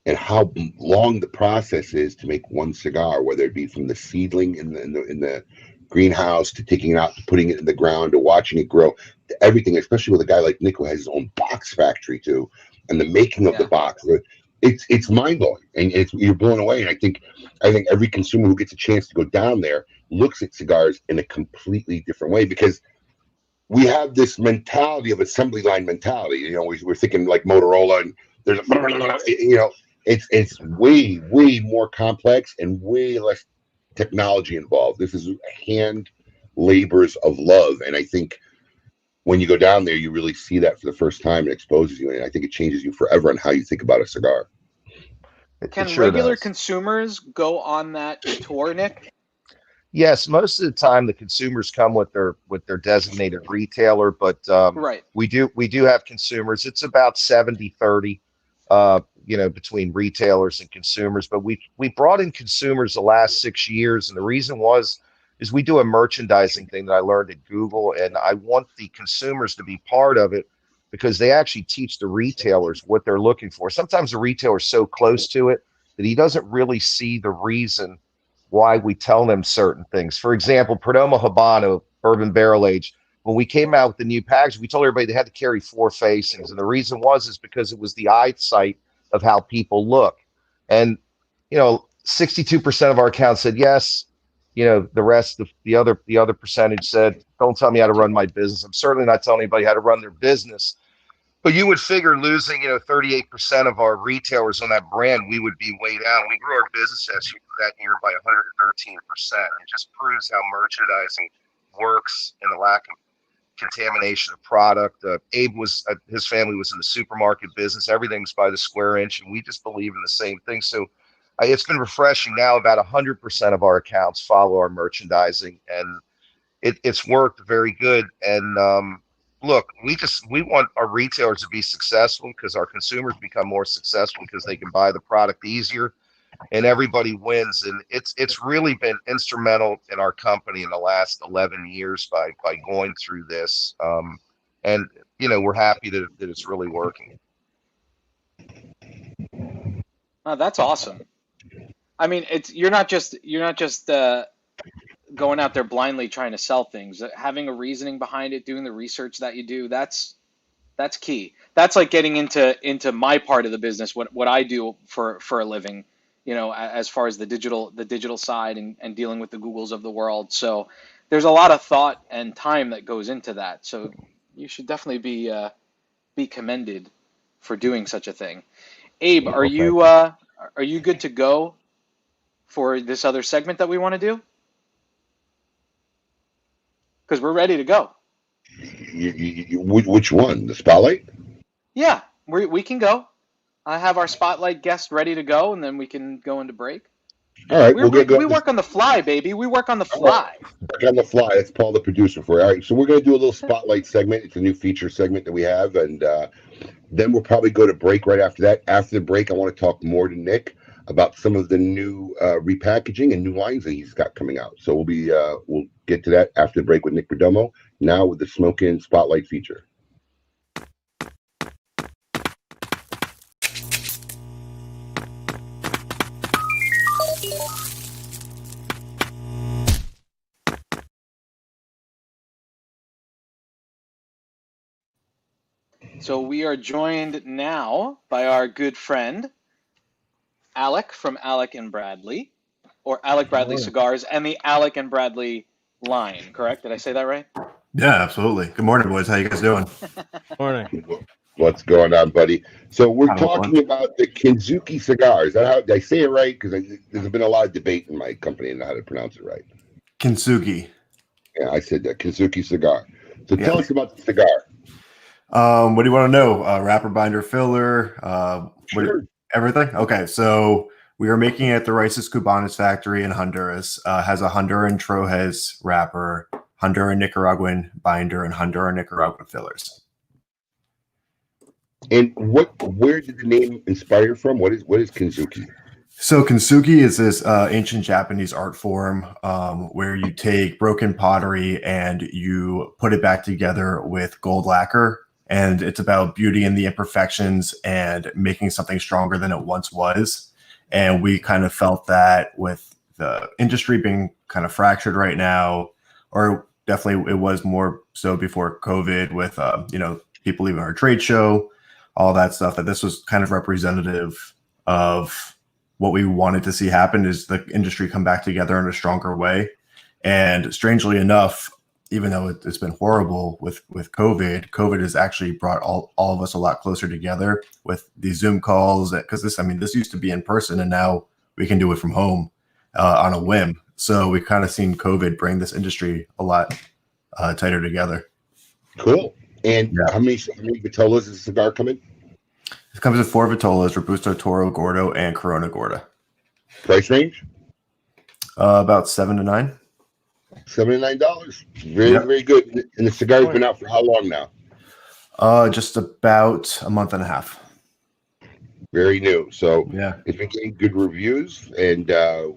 and how long the process is to make one cigar, whether it be from the seedling in the greenhouse to taking it out, to putting it in the ground, to watching it grow, to everything, especially with a guy like Nick who has his own box factory too, and the making of the box. It's mind-blowing, and you're blown away. And I think every consumer who gets a chance to go down there looks at cigars in a completely different way, because we have this mentality of assembly line mentality. We're thinking like Motorola, and there's it's way more complex and way less technology involved. This is hand labors of love, and I think when you go down there, you really see that for the first time. It exposes you, and I think it changes you forever on how you think about a cigar. Can regular consumers go on that tour, Nick? Yes, most of the time the consumers come with their designated retailer, but we do have consumers. It's about 70-30, between retailers and consumers. But we brought in consumers the last 6 years, and the reason is we do a merchandising thing that I learned at Google, and I want the consumers to be part of it because they actually teach the retailers what they're looking for. Sometimes the retailer's so close to it that he doesn't really see the reason why we tell them certain things. For example, Perdomo Habano, bourbon barrel aged, when we came out with the new package, we told everybody they had to carry 4 facings. And the reason is because it was the eyesight of how people look. And, 62% of our accounts said yes. The rest of the other percentage said, don't tell me how to run my business. I'm certainly not telling anybody how to run their business. But you would figure losing, 38% of our retailers on that brand, we would be way down. We grew our business that year by 113%. It just proves how merchandising works and the lack of contamination of product. Abe his family was in the supermarket business. Everything's by the square inch, and we just believe in the same thing. So it's been refreshing. Now about 100% of our accounts follow our merchandising, and it's worked very good. And look, we want our retailers to be successful because our consumers become more successful because they can buy the product easier, and everybody wins. And it's really been instrumental in our company in the last 11 years by going through this. And we're happy that it's really working. Oh, that's awesome. I mean, you're not just going out there blindly trying to sell things. Having a reasoning behind it, doing the research that you do, that's key. That's like getting into my part of the business, what I do for a living, as far as the digital side and dealing with the Googles of the world. So there's a lot of thought and time that goes into that. So you should definitely be commended for doing such a thing. Abe, are you good to go for this other segment that we want to do? Because we're ready to go. Which one? The Spotlight? Yeah, we can go. I have our spotlight guest ready to go, and then we can go into break. All right, We work on the fly, baby. We work on the fly. Work on the fly. That's Paul, the producer, for you. All right, so we're going to do a little spotlight segment. It's a new feature segment that we have, and then we'll probably go to break right after that. After the break, I want to talk more to Nick about some of the new repackaging and new lines that he's got coming out. So we'll get to that after the break with Nick Perdomo. Now with the Smoke Inn Spotlight feature. So we are joined now by our good friend, Alec from Alec and Bradley, or Alec Bradley Cigars, and the Alec and Bradley line, correct? Did I say that right? Yeah, absolutely. Good morning, boys. How you guys doing? Morning. What's going on, buddy? So we're talking about the Kinzuki cigars. Did I say it right? Because there's been a lot of debate in my company on how to pronounce it right. Kinzuki. Yeah, I said that. Kinzuki cigar. So tell us about the cigar. What do you want to know? Wrapper, binder, filler, Sure. Everything? Okay, so we are making it at the Rice's Cubanas factory in Honduras. Has a Honduran Trojes wrapper, Honduran Nicaraguan binder, and Honduran Nicaraguan fillers. And where did the name inspire from? What is Kinzuki? So Kinzuki is this ancient Japanese art form where you take broken pottery and you put it back together with gold lacquer. And it's about beauty in the imperfections and making something stronger than it once was. And we kind of felt that with the industry being kind of fractured right now, or definitely it was more so before COVID with, people leaving our trade show, all that stuff, that this was kind of representative of what we wanted to see happen, is the industry come back together in a stronger way. And strangely enough, even though it's been horrible with COVID has actually brought all of us a lot closer together with these Zoom calls. Because this used to be in person, and now we can do it from home on a whim. So we kind of seen COVID bring this industry a lot tighter together. Cool. And how many Vitolas does the cigar come in? It comes in 4 Vitolas: Robusto, Toro, Gordo, and Corona Gorda. Price range? About $7 to $9. $79. Very good. And the cigar's been out for how long now? Just about a month and a half. Very new. So yeah, it's been getting good reviews, and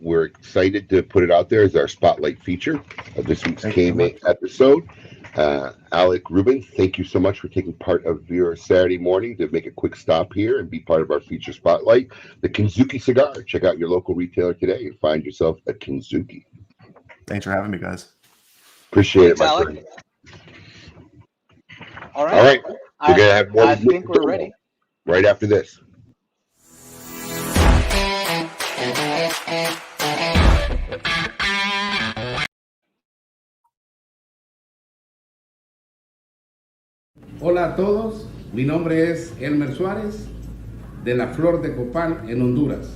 we're excited to put it out there as our spotlight feature of this week's KMA episode. Alec Rubin, thank you so much for taking part of your Saturday morning to make a quick stop here and be part of our feature spotlight. The Kinzuki cigar. Check out your local retailer today and find yourself a Kinzuki. Thanks for having me, guys. Appreciate it, my Alec. friend. All right. We're going to have more. I think we're ready. Right after this. Hola a todos, mi nombre es Elmer Suárez, de La Flor de Copán, en Honduras.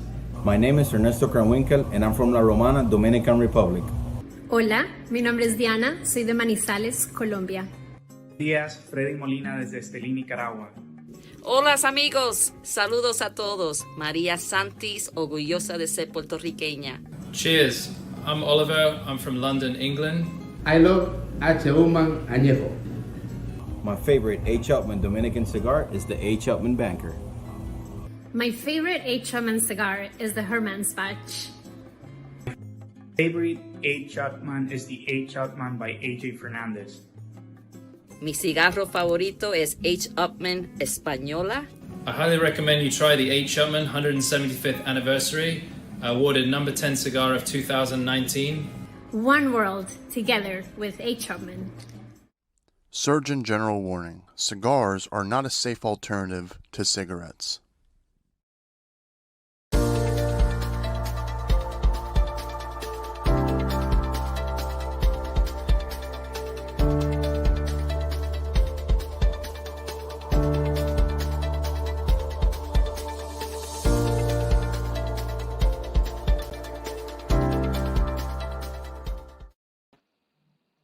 My name is Ernesto Kranwinkel, and I'm from La Romana, Dominican Republic. Hola, mi nombre es Diana, soy de Manizales, Colombia. Díaz, Freddy Molina desde Estelí, Nicaragua. Hola amigos, saludos a todos. María Santis, orgullosa de ser puertorriqueña. Cheers, I'm Oliver, I'm from London, England. I love H. Upman Añejo. My favorite H. Upman Dominican cigar is the H. Upman Banker. My favorite H. Upman cigar is the Hermanspach. Favorite H. Upman is the H. Upman by AJ Fernandez. Mi cigarro favorito es H. Upman Española. I highly recommend you try the H. Upman 175th anniversary, awarded number 10 cigar of 2019. One world together with H. Upman. Surgeon General warning: cigars are not a safe alternative to cigarettes.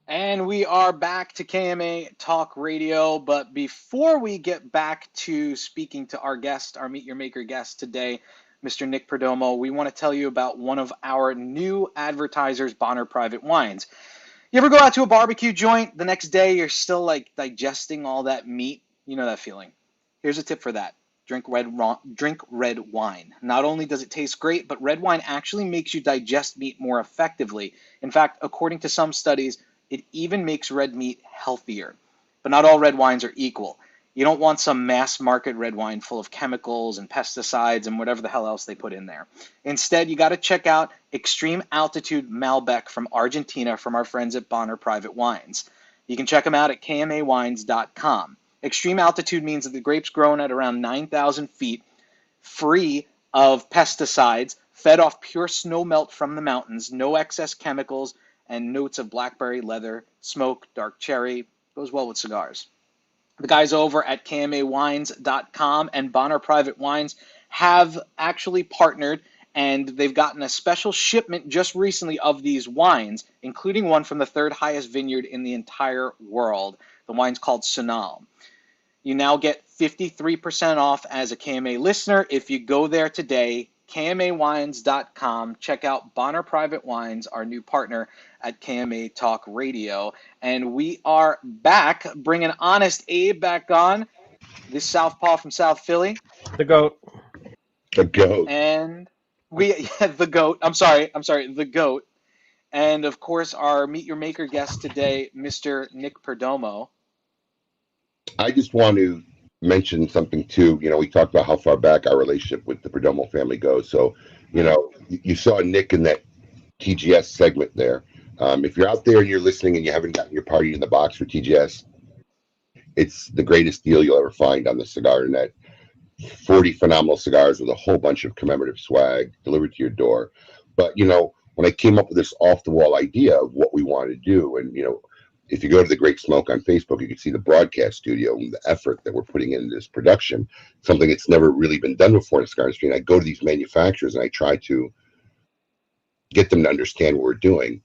And we we are back to KMA Talk Radio, but before we get back to speaking to our guest, our Meet Your Maker guest today, Mr. Nick Perdomo, we want to tell you about one of our new advertisers, Bonner Private Wines. You ever go out to a barbecue joint, the next day you're still like digesting all that meat? You know that feeling. Here's a tip for that. Drink red wine. Not only does it taste great, but red wine actually makes you digest meat more effectively. In fact, according to some studies, it even makes red meat healthier. But not all red wines are equal. You don't want some mass market red wine full of chemicals and pesticides and whatever the hell else they put in there. Instead, you got to check out Extreme Altitude Malbec from Argentina from our friends at Bonner Private Wines. You can check them out at kmawines.com. Extreme altitude means that the grape's grown at around 9,000 feet, free of pesticides, fed off pure snow melt from the mountains, no excess chemicals, and notes of blackberry, leather, smoke, dark cherry. Goes well with cigars. The guys over at KMAWines.com and Bonner Private Wines have actually partnered, and they've gotten a special shipment just recently of these wines, including one from the third highest vineyard in the entire world. The wine's called Sonal. You now get 53% off as a KMA listener if you go there today, KMAWines.com. Check out Bonner Private Wines, our new partner at KMA Talk Radio. And we are back, bringing Honest Abe back on, this southpaw from South Philly. The GOAT. The GOAT. And the GOAT. I'm sorry, the GOAT. And, of course, our Meet Your Maker guest today, Mr. Nick Perdomo. I just want to mention something too. You know, we talked about how far back our relationship with the Perdomo family goes. So, you know, you saw Nick in that TGS segment there. If you're out there and you're listening and you haven't gotten your party in the box for TGS, it's the greatest deal you'll ever find on the cigar net. 40 phenomenal cigars with a whole bunch of commemorative swag delivered to your door. But, you know, when I came up with this off-the-wall idea of what we want to do, and, you know, if you go to the Great Smoke on Facebook, you can see the broadcast studio and the effort that we're putting into this production, something that's never really been done before in the cigar industry. And I go to these manufacturers and I try to get them to understand what we're doing.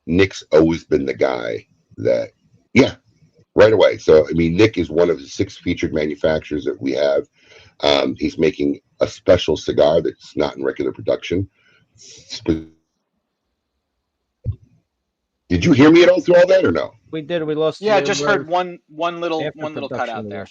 Nick's always been the guy that, yeah, right away. So, I mean, Nick is one of the 6 featured manufacturers that we have. He's making a special cigar that's not in regular production. Did you hear me at all through all that or no? We did. We lost. Yeah, I just heard one little cut out there.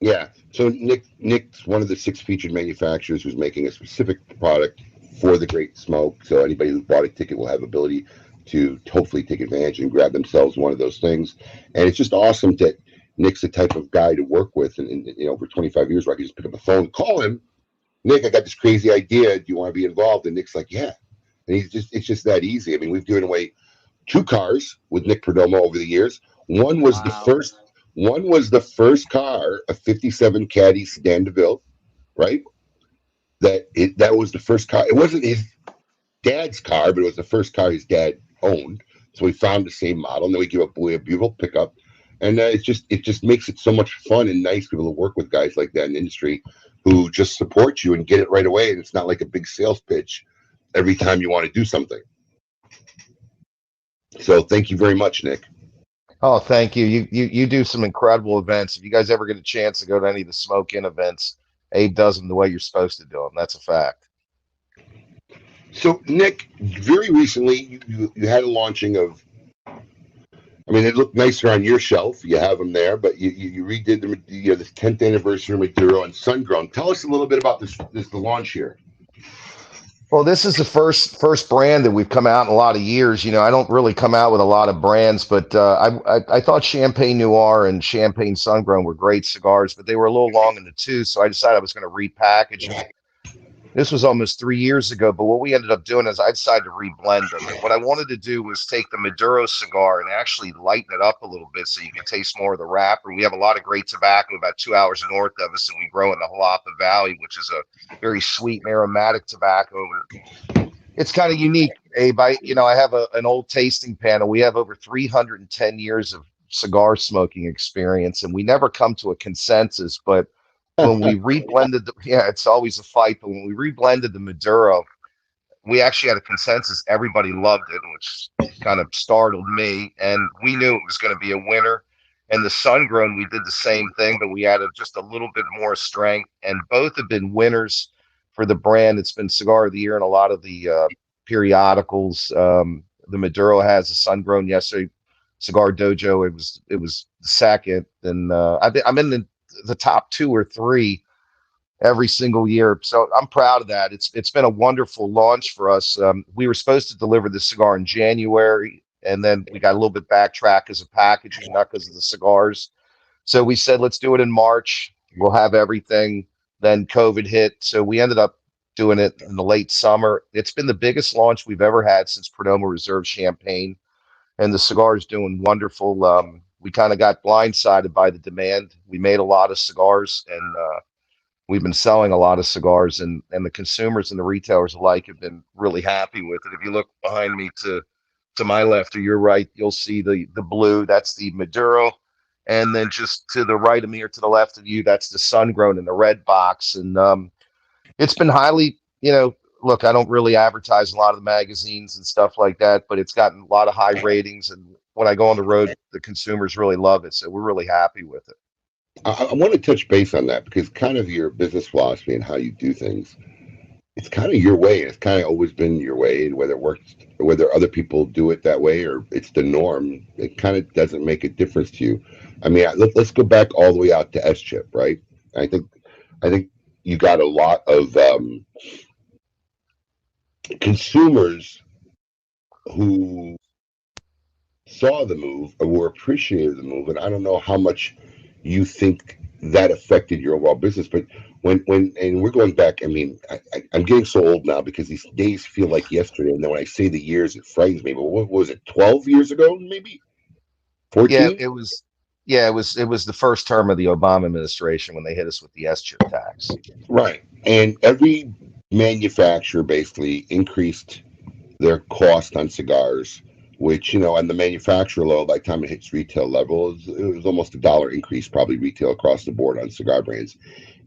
Yeah. So Nick's one of the 6 featured manufacturers who's making a specific product for the Great Smoke. So anybody who bought a ticket will have ability to hopefully take advantage and grab themselves one of those things. And it's just awesome that Nick's the type of guy to work with. And you know, for 25 years, where I can just pick up the phone, call him, Nick, I got this crazy idea. Do you want to be involved? And Nick's like, yeah. And it's just that easy. I mean, we've given away 2 cars with Nick Perdomo over the years. One was the first car, a 57 Caddy Sedan DeVille, right? That was the first car. It wasn't his dad's car, but it was the first car his dad owned. So we found the same model, and then we give a beautiful pickup. And it just makes it so much fun and nice to be able to work with guys like that in the industry who just support you and get it right away. And it's not like a big sales pitch every time you want to do something. So thank you very much, Nick. Oh, thank you. You do some incredible events. If you guys ever get a chance to go to any of the Smoke Inn events, Abe does them the way you're supposed to do them. That's a fact. So, Nick, very recently you had a launching of, I mean, it looked nicer on your shelf. You have them there, but you redid the 10th anniversary Maduro and Sun-Grown. Tell us a little bit about the launch here. Well, this is the first brand that we've come out in a lot of years. You know, I don't really come out with a lot of brands, but I thought Champagne Noir and Champagne Sun-Grown were great cigars, but they were a little long in the tooth, so I decided I was going to repackage them. This was almost 3 years ago, but what we ended up doing is I decided to reblend them. And what I wanted to do was take the Maduro cigar and actually lighten it up a little bit so you can taste more of the wrapper. We have a lot of great tobacco about 2 hours north of us, and we grow in the Jalapa Valley, which is a very sweet and aromatic tobacco. It's kind of unique, Abe. I have an old tasting panel. We have over 310 years of cigar smoking experience, and we never come to a consensus, but when we reblended it's always a fight, but when we reblended the Maduro, we actually had a consensus. Everybody loved it, which kind of startled me. And we knew it was going to be a winner. And the Sun Grown, we did the same thing, but we added just a little bit more strength. And both have been winners for the brand. It's been Cigar of the Year in a lot of the periodicals. The Maduro has a Sun Grown yesterday. Cigar Dojo, it was second. And I'm in the top 2 or 3 every single year. So I'm proud of that. It's been a wonderful launch for us. We were supposed to deliver the cigar in January, and then we got a little bit backtrack as a packaging, not because of the cigars. So we said, let's do it in March. We'll have everything. Then COVID hit. So we ended up doing it in the late summer. It's been the biggest launch we've ever had since Perdomo Reserve Champagne. And the cigar is doing wonderful. We kind of got blindsided by the demand. We made a lot of cigars, and we've been selling a lot of cigars, and the consumers and the retailers alike have been really happy with it. If you look behind me to my left or your right, you'll see the blue. That's the Maduro. And then just to the right of me or to the left of you, that's the Sun Grown in the red box. And it's been highly, look, I don't really advertise a lot of the magazines and stuff like that, but it's gotten a lot of high ratings. And when I go on the road, the consumers really love it. So we're really happy with it. I want to touch base on that because kind of your business philosophy and how you do things, it's kind of your way. It's kind of always been your way, and whether it works, or whether other people do it that way or it's the norm, it kind of doesn't make a difference to you. I mean, let's go back all the way out to S-Chip, right? I think you got a lot of consumers who saw the move or were appreciative of the move, and I don't know how much you think that affected your overall business, but when and we're going back, I mean, I'm getting so old now because these days feel like yesterday, and then when I say the years, it frightens me. But what was it, 12 years ago, maybe 14? Yeah, it was the first term of the Obama administration when they hit us with the S-chip tax. Right, and every manufacturer basically increased their cost on cigars, which, on the manufacturer level, by the time it hits retail level, it was almost $1 increase, probably retail across the board on cigar brands.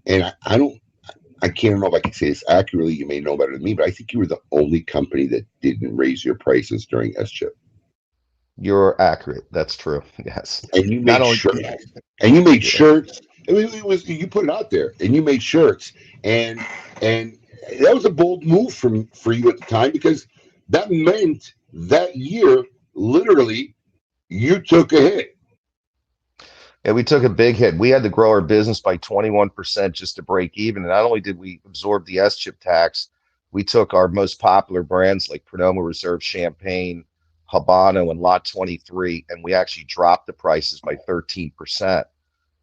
And I can't know if I can say this accurately. You may know better than me, but I think you were the only company that didn't raise your prices during S-chip. You're accurate. That's true. Yes. And you made shirts. And you made shirts. It was you put it out there, and you made shirts, and that was a bold move for you at the time, because that meant that year, literally, you took a hit. Yeah, we took a big hit. We had to grow our business by 21% just to break even. And not only did we absorb the S-chip tax, we took our most popular brands like Perdomo Reserve Champagne, Habano, and Lot 23, and we actually dropped the prices by 13%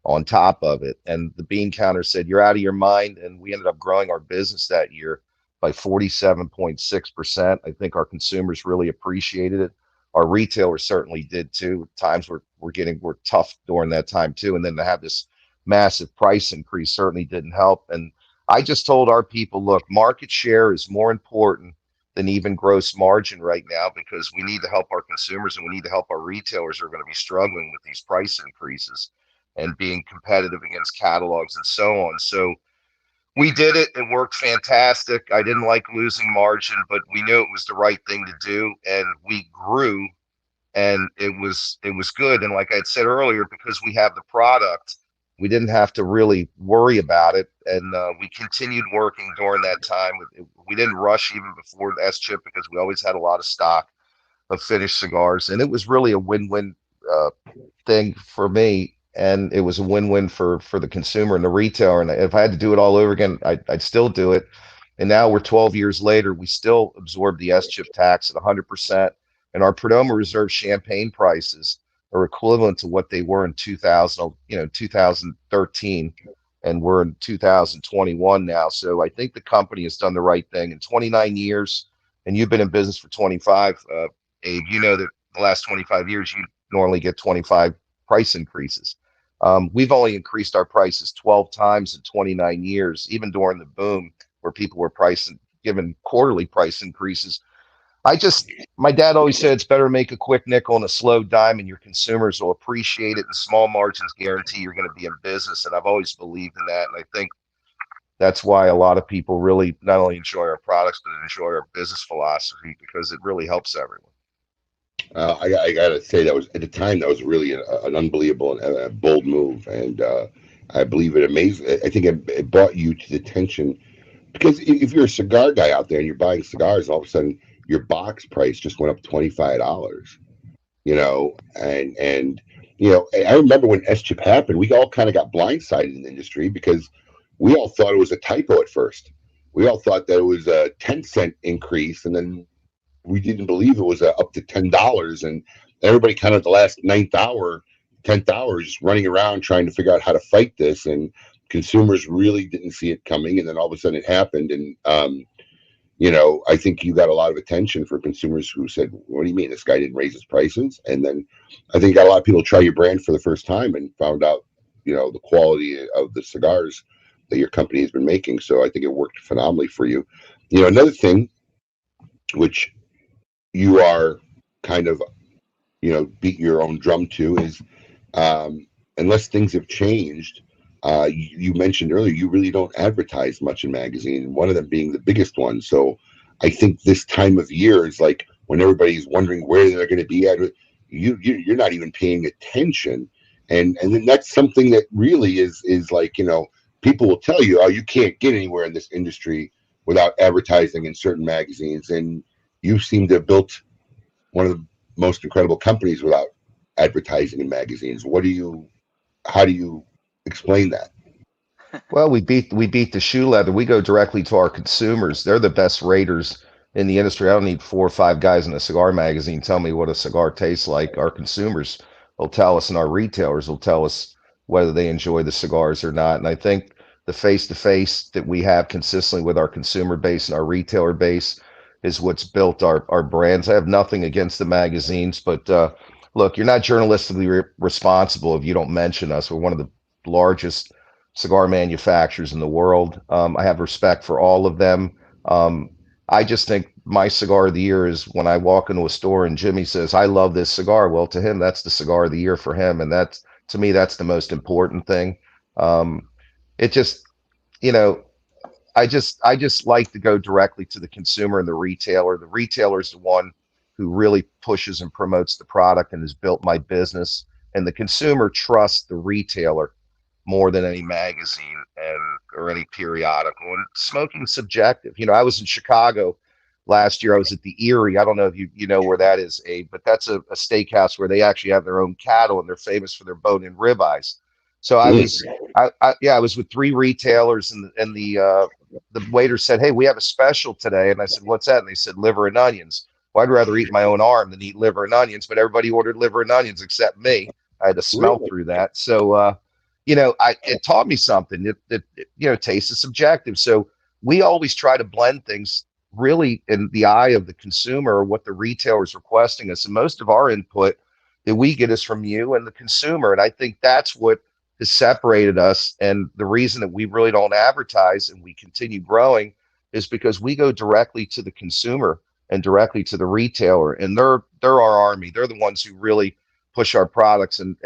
on top of it. And the bean counter said, "You're out of your mind." And we ended up growing our business that year by 47.6%. I think our consumers really appreciated it. Our retailers certainly did too. Times were tough during that time too. And then to have this massive price increase certainly didn't help. And I just told our people, look, market share is more important than even gross margin right now, because we need to help our consumers and we need to help our retailers who are going to be struggling with these price increases and being competitive against catalogs and so on. So we did it. It worked fantastic. I didn't like losing margin, but we knew it was the right thing to do, and we grew, and it was good. And like I had said earlier, because we have the product, we didn't have to really worry about it, and we continued working during that time. We didn't rush even before the S-chip, because we always had a lot of stock of finished cigars, and it was really a win-win thing for me. And it was a win-win for the consumer and the retailer. And if I had to do it all over again, I'd still do it. And now we're 12 years later, we still absorb the S-chip tax at 100%. And our Perdomo Reserve Champagne prices are equivalent to what they were in 2013. And we're in 2021 now. So I think the company has done the right thing in 29 years. And you've been in business for 25. Abe, you know that the last 25 years, you normally get 25 price increases. We've only increased our prices 12 times in 29 years, even during the boom where people were given quarterly price increases. My dad always said it's better to make a quick nickel and a slow dime, and your consumers will appreciate it, and small margins guarantee you're going to be in business. And I've always believed in that. And I think that's why a lot of people really not only enjoy our products, but enjoy our business philosophy, because it really helps everyone. I gotta say that was at the time that was really an unbelievable and a bold move, and I believe it amazed. I think it brought you to the attention, because if you're a cigar guy out there and you're buying cigars, all of a sudden your box price just went up $25. You know, and you know, I remember when S-chip happened, we all kind of got blindsided in the industry because we all thought it was a typo at first. We all thought that it was a 10-cent increase, and then we didn't believe it was up to $10. And everybody kind of the last 9th hour, 10th hour, just running around trying to figure out how to fight this. And consumers really didn't see it coming. And then all of a sudden it happened. And, you know, I think you got a lot of attention for consumers who said, what do you mean this guy didn't raise his prices? And then I think you got a lot of people try your brand for the first time and found out, you know, the quality of the cigars that your company has been making. So I think it worked phenomenally for you. You know, another thing, which you are kind of, you know, beat your own drum to, is unless things have changed, you mentioned earlier, you really don't advertise much in magazines, one of them being the biggest one. So I think this time of year is like when everybody's wondering where they're going to be at, you're not even paying attention. And then that's something that really is like, you know, people will tell you, oh, you can't get anywhere in this industry without advertising in certain magazines. And you seem to have built one of the most incredible companies without advertising in magazines. How do you explain that? Well, we beat the shoe leather. We go directly to our consumers. They're the best raters in the industry. I don't need 4 or 5 guys in a cigar magazine tell me what a cigar tastes like. Our consumers will tell us, and our retailers will tell us whether they enjoy the cigars or not. And I think the face-to-face that we have consistently with our consumer base and our retailer base is what's built our brands. I have nothing against the magazines, but look, you're not journalistically responsible if you don't mention us. We're one of the largest cigar manufacturers in the world. I have respect for all of them. I just think my cigar of the year is when I walk into a store and Jimmy says, I love this cigar. Well, to him, that's the cigar of the year for him. And that's, to me, that's the most important thing. It just, you know, I just like to go directly to the consumer and the retailer. The retailer is the one who really pushes and promotes the product and has built my business. And the consumer trusts the retailer more than any magazine or any periodical. And smoking's subjective. You know, I was in Chicago last year. I was at the Erie. I don't know if you know where that is, Abe, but that's a steakhouse where they actually have their own cattle and they're famous for their bone-in ribeyes. So I was with 3 retailers, and the waiter said, hey, we have a special today. And I said, what's that? And they said, liver and onions. Well, I'd rather eat my own arm than eat liver and onions, but everybody ordered liver and onions except me. I had to smell through that. So, you know, it taught me something that, you know, taste is subjective. So we always try to blend things really in the eye of the consumer or what the retailer is requesting us. And most of our input that we get is from you and the consumer. And I think that's what has separated us. And the reason that we really don't advertise and we continue growing is because we go directly to the consumer and directly to the retailer. And they're our army. They're the ones who really push our products. And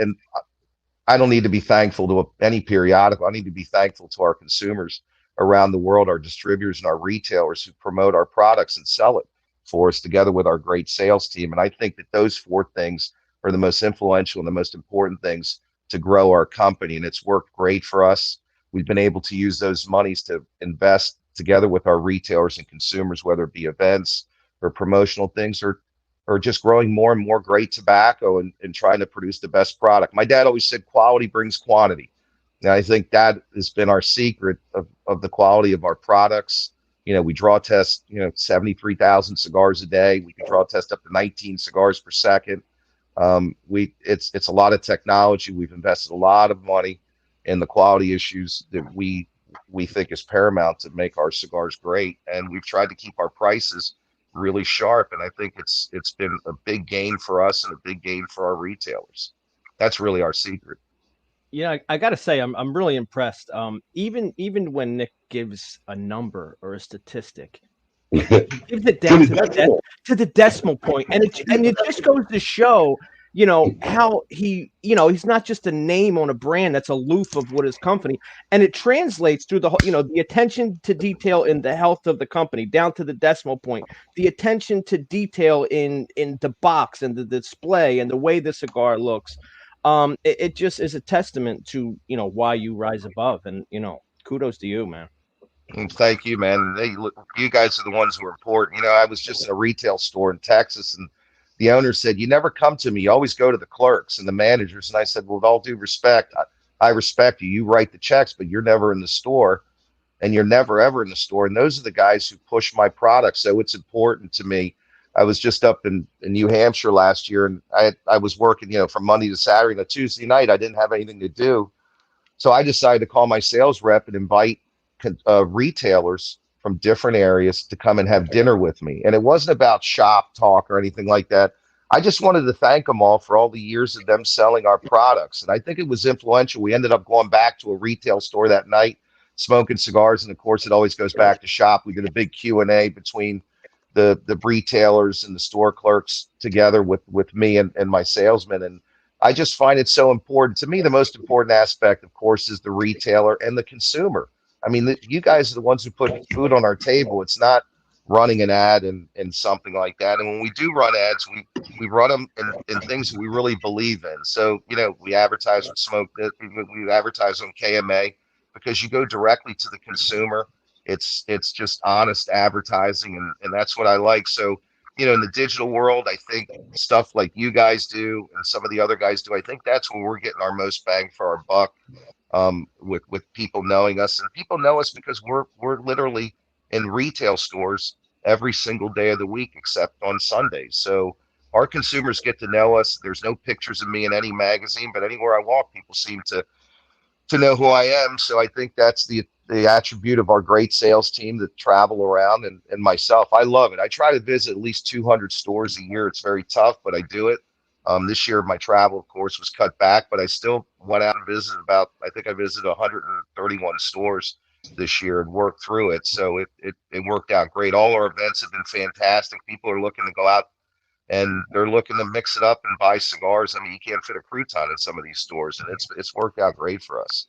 I don't need to be thankful to any periodical. I need to be thankful to our consumers around the world, our distributors and our retailers who promote our products and sell it for us together with our great sales team. And I think that those 4 things are the most influential and the most important things to grow our company. And it's worked great for us. We've been able to use those monies to invest together with our retailers and consumers, whether it be events or promotional things or just growing more and more great tobacco and trying to produce the best product. My dad always said quality brings quantity. And I think that has been our secret of the quality of our products. You know, we draw test, 73,000 cigars a day. We can draw test up to 19 cigars per second. It's a lot of technology. We've invested a lot of money in the quality issues that we think is paramount to make our cigars great. And we've tried to keep our prices really sharp. And I think it's been a big gain for us and a big gain for our retailers. That's really our secret. Yeah, I got to say, I'm really impressed. Even when Nick gives a number or a statistic, he gives it down to the decimal point, and it just goes to show, how he, he's not just a name on a brand that's aloof of what his company, and it translates through the whole, the attention to detail in the health of the company down to the decimal point, the attention to detail in the box and the display and the way the cigar looks. It just is a testament to, why you rise above, and, kudos to you, man. Thank you, man. You guys are the ones who are important. I was just in a retail store in Texas, and the owner said, "You never come to me. You always go to the clerks and the managers." And I said, "Well, with all due respect, I respect you. You write the checks, but you're never in the store, and you're never, ever in the store. And those are the guys who push my product. So it's important to me." I was just up in New Hampshire last year, and I was working, from Monday to Saturday. And a Tuesday night, I didn't have anything to do. So I decided to call my sales rep and invite retailers from different areas to come and have dinner with me. And it wasn't about shop talk or anything like that. I just wanted to thank them all for all the years of them selling our products. And I think it was influential. We ended up going back to a retail store that night, smoking cigars. And of course, it always goes back to shop. We did a big Q&A between the retailers and the store clerks together with me and my salesman. And I just find it so important. To me, the most important aspect, of course, is the retailer and the consumer. I mean, you guys are the ones who put food on our table. It's not running an ad and something like that. And when we do run ads, we run them in things that we really believe in. So, we advertise with Smoke. We advertise on KMA because you go directly to the consumer. It's just honest advertising, and that's what I like. So, in the digital world, I think stuff like you guys do and some of the other guys do, I think that's where we're getting our most bang for our buck. With people knowing us, and people know us because we're literally in retail stores every single day of the week except on Sundays. So our consumers get to know us. There's no pictures of me in any magazine, but anywhere I walk, people seem to know who I am. So I think that's the attribute of our great sales team that travel around, and myself. I love it. I try to visit at least 200 stores a year. It's very tough, but I do it. This year, my travel, of course, was cut back, but I still went out and visited I think I visited 131 stores this year and worked through it. So it worked out great. All our events have been fantastic. People are looking to go out and they're looking to mix it up and buy cigars. I mean, you can't fit a crouton in some of these stores, and it's worked out great for us.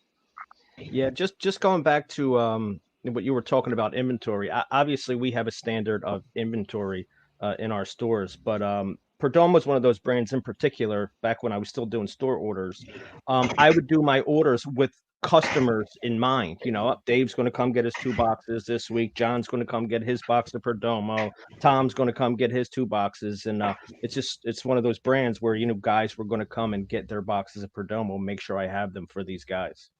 Yeah, just going back to what you were talking about, inventory. Obviously, we have a standard of inventory in our stores, but Perdomo was one of those brands in particular. Back when I was still doing store orders, I would do my orders with customers in mind. Dave's going to come get his 2 boxes this week. John's going to come get his box of Perdomo. Tom's going to come get his 2 boxes. And it's one of those brands where, guys were going to come and get their boxes of Perdomo, make sure I have them for these guys.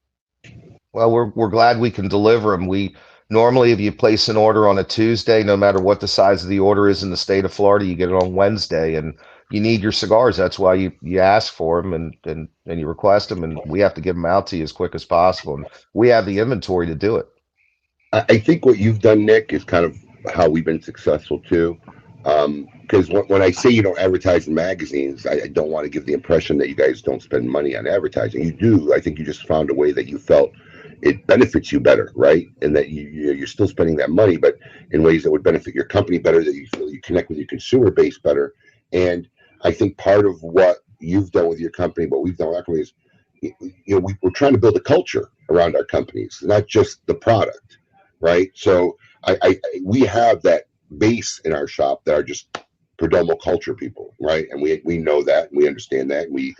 Well, we're glad we can deliver them. We normally, if you place an order on a Tuesday, no matter what the size of the order is in the state of Florida, you get it on Wednesday, and you need your cigars. That's why you ask for them and you request them, and we have to give them out to you as quick as possible. And we have the inventory to do it. I think what you've done, Nick, is kind of how we've been successful too. Because when I say you don't advertise in magazines, I don't want to give the impression that you guys don't spend money on advertising. You do. I think you just found a way that you felt it benefits you better, right? And that you're still spending that money, but in ways that would benefit your company better, that you feel you connect with your consumer base better. And I think part of what you've done with your company, what we've done with our company is, we're trying to build a culture around our companies, not just the product, right? So we have that base in our shop that are just Perdomo culture people, right? And we know that, and we understand that, and we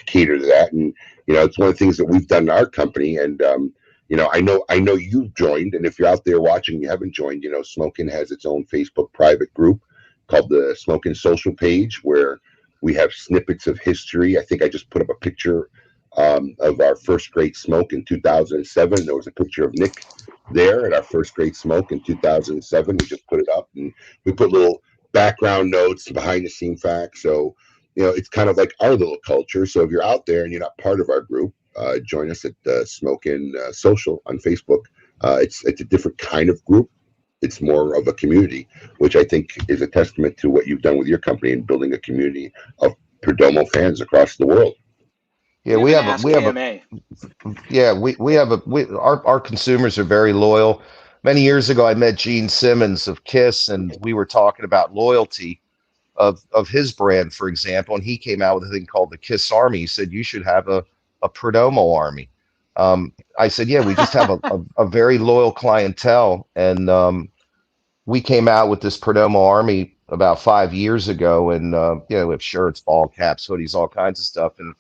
cater to that, and it's one of the things that we've done in our company. And I know you've joined, and if you're out there watching, you haven't joined. Smoke Inn has its own Facebook private group called the Smoke Inn Social Page, where we have snippets of history. I think I just put up a picture of our first great smoke in 2007. There was a picture of Nick there at our first great smoke in 2007. We just put it up, and we put little background notes, behind the scene facts. So, it's kind of like our little culture. So if you're out there and you're not part of our group, join us at Smoke Inn Social on Facebook. It's a different kind of group. It's more of a community, which I think is a testament to what you've done with your company and building a community of Perdomo fans across the world. Yeah, our consumers are very loyal. Many years ago, I met Gene Simmons of KISS, and we were talking about loyalty. of his brand, for example, and he came out with a thing called the Kiss Army. He said, you should have a Perdomo Army. I said, yeah, we just have a very loyal clientele. And we came out with this Perdomo Army about 5 years ago, and we have shirts, ball caps, hoodies, all kinds of stuff. And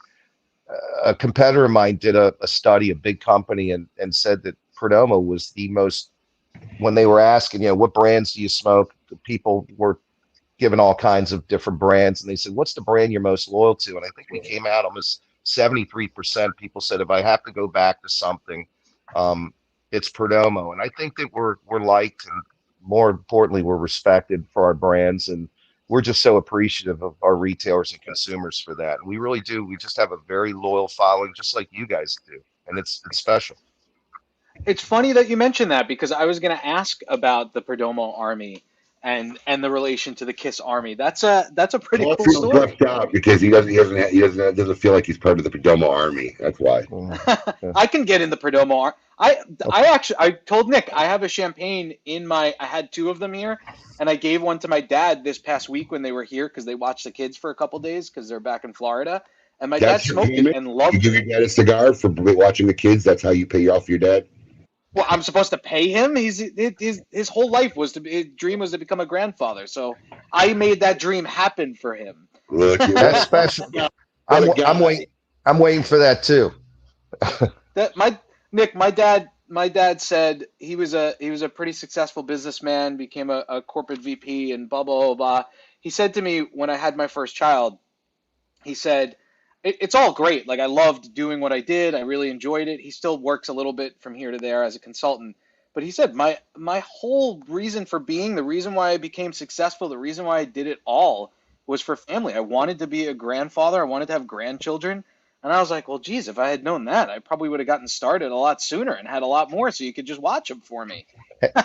a competitor of mine did a study, a big company, and said that Perdomo was the most, when they were asking, what brands do you smoke? People were given all kinds of different brands, and they said, what's the brand you're most loyal to? And I think we came out almost 73%. People said, if I have to go back to something, it's Perdomo. And I think that we're liked, and more importantly, we're respected for our brands, and we're just so appreciative of our retailers and consumers for that. And we really do. We just have a very loyal following, just like you guys do, and it's special. It's funny that you mentioned that, because I was going to ask about the Perdomo Army and the relation to the Kiss Army. That's a pretty cool story. Left out because he doesn't feel like he's part of the Perdomo Army. That's why. I can get in the Perdomo Army. I told Nick I have a champagne I had 2 of them here, and I gave one to my dad this past week when they were here, because they watched the kids for a couple days because they're back in Florida. And my dad smoked it and loved it. You give your dad a cigar for watching the kids? That's how you pay off your dad? Well, I'm supposed to pay him. His whole life his dream was to become a grandfather. So I made that dream happen for him. Look, that's special. I'm waiting for that too. My dad said he was a pretty successful businessman, became a corporate VP, and blah blah blah. He said to me when I had my first child, he said, it's all great. Like, I loved doing what I did. I really enjoyed it. He still works a little bit from here to there as a consultant. But he said, my whole reason for being, the reason why I became successful, the reason why I did it all was for family. I wanted to be a grandfather. I wanted to have grandchildren. And I was like, well, geez, if I had known that, I probably would have gotten started a lot sooner and had a lot more so you could just watch them for me.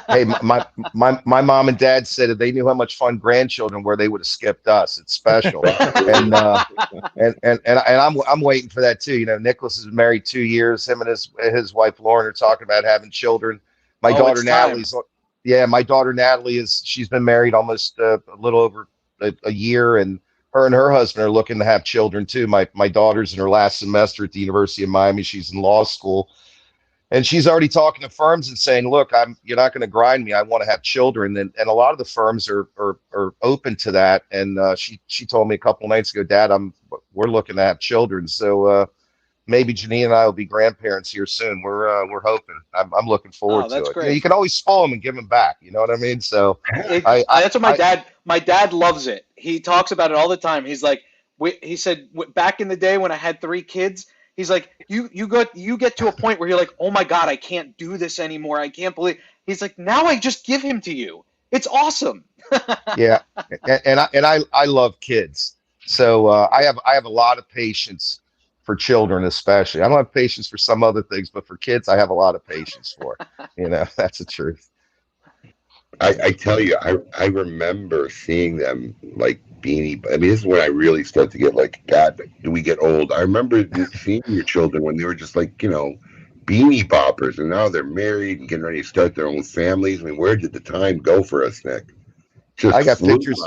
Hey, my mom and dad said if they knew how much fun grandchildren were, they would have skipped us. It's special. and I'm waiting for that too. Nicholas has been married 2 years. Him and his wife Lauren are talking about having children. My daughter Natalie she's been married almost a little over a year, and her husband are looking to have children too. My daughter's in her last semester at the University of Miami. She's in law school. And she's already talking to firms and saying, look, you're not going to grind me. I want to have children. And a lot of the firms are open to that. And she told me a couple nights ago, Dad, we're looking to have children. So maybe Janine and I will be grandparents here soon. We're hoping. I'm looking forward to it. Great. You can always spoil them and give them back. You know what I mean? So that's what my dad loves it. He talks about it all the time. He's like, he said, back in the day when I had 3 kids, he's like, you get to a point where you're like, oh my God, I can't do this anymore. I can't believe. He's like, now I just give him to you. It's awesome. Yeah, and I love kids, so I have a lot of patience for children, especially. I don't have patience for some other things, but for kids, I have a lot of patience for. That's the truth. I tell you, I remember seeing them like beanie. I mean, this is when I really start to get like, God, do we get old? I remember seeing your children when they were just like, beanie boppers, and now they're married and getting ready to start their own families. I mean, where did the time go for us, Nick? I got pictures.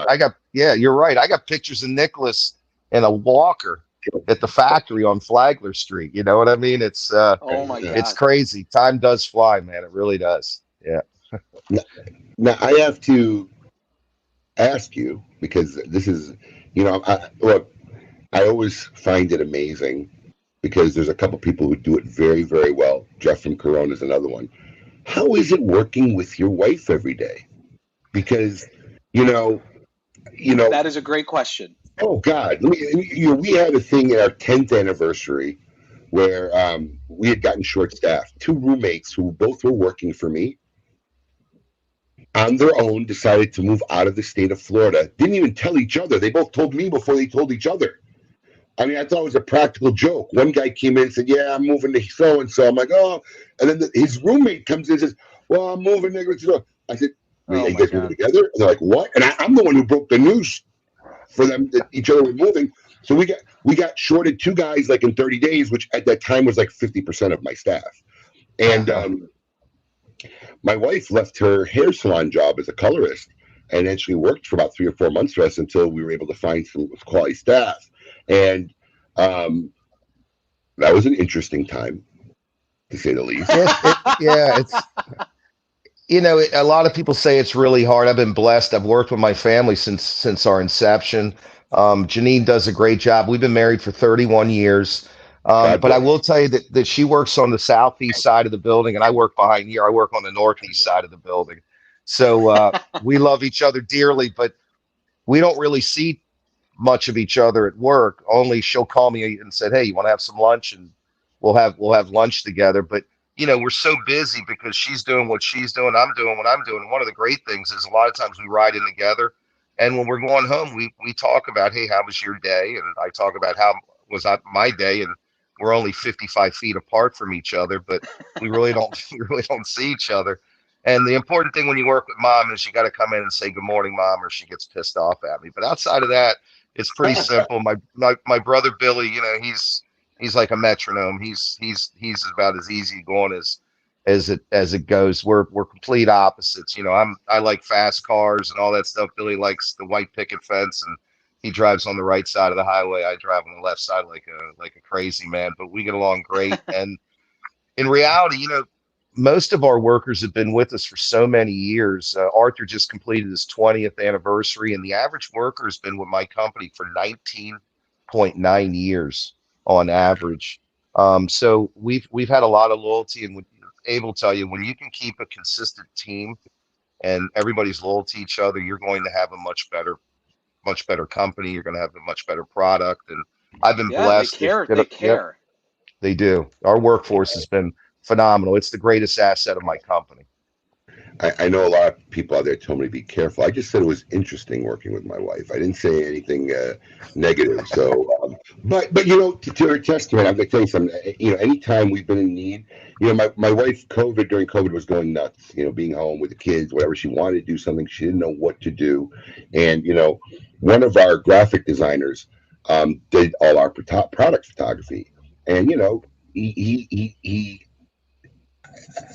You're right. I got pictures of Nicholas in a walker at the factory on Flagler Street. You know what I mean? It's oh my God. It's crazy. Time does fly, man. It really does. Yeah. Now I have to ask you, because this is, I always find it amazing because there's a couple people who do it very, very well. Jeff from Corona is another one. How is it working with your wife every day? Because, that is a great question. Oh God, we had a thing at our 10th anniversary where we had gotten short-staffed. 2 roommates who both were working for me on their own decided to move out of the state of Florida. Didn't even tell each other. They both told me before they told each other. I mean, I thought it was a practical joke. One guy came in and said, yeah, I'm moving to so-and-so. I'm like, oh. And then his roommate comes in and says, well, I'm moving to. I said, wait, you guys moving together? And they're like, what? And I'm the one who broke the news for them that each other were moving. So we got shorted 2 guys like in 30 days, which at that time was like 50% of my staff. And my wife left her hair salon job as a colorist and actually worked for about 3 or 4 months for us until we were able to find some quality staff. And that was an interesting time, to say the least. It's a lot of people say it's really hard. I've been blessed. I've worked with my family since our inception. Janine does a great job. We've been married for 31 years. But I will tell you that she works on the southeast side of the building, and I work behind here. I work on the northeast side of the building. So we love each other dearly, but we don't really see much of each other at work. Only she'll call me and said, "Hey, you want to have some lunch?" And we'll have lunch together. But we're so busy because she's doing what she's doing, I'm doing what I'm doing. And one of the great things is a lot of times we ride in together, and when we're going home, we talk about, "Hey, how was your day?" And I talk about how was my day, and we're only 55 feet apart from each other, but we really don't see each other. And the important thing when you work with mom is you got to come in and say, "Good morning, mom," or she gets pissed off at me. But outside of that, it's pretty simple. My brother Billy, he's like a metronome. He's about as easy going as it goes. We're complete opposites. I like fast cars and all that stuff. Billy likes the white picket fence, and he drives on the right side of the highway. I drive on the left side like a crazy man, but we get along great. And in reality, most of our workers have been with us for so many years. Arthur just completed his 20th anniversary, and the average worker has been with my company for 19.9 years on average. So we've had a lot of loyalty, and able to tell you, when you can keep a consistent team and everybody's loyal to each other, you're going to have a much better company. You're going to have a much better product. And I've been blessed. They care. Yep, they do. Our workforce has been phenomenal. It's the greatest asset of my company. I know a lot of people out there told me to be careful. I just said it was interesting working with my wife. I didn't say anything negative. So, but to her testament, I'm going to tell you something. Anytime we've been in need, my wife, during COVID was going nuts. Being home with the kids, whatever. She wanted to do something, she didn't know what to do, and one of our graphic designers did all our product photography, and he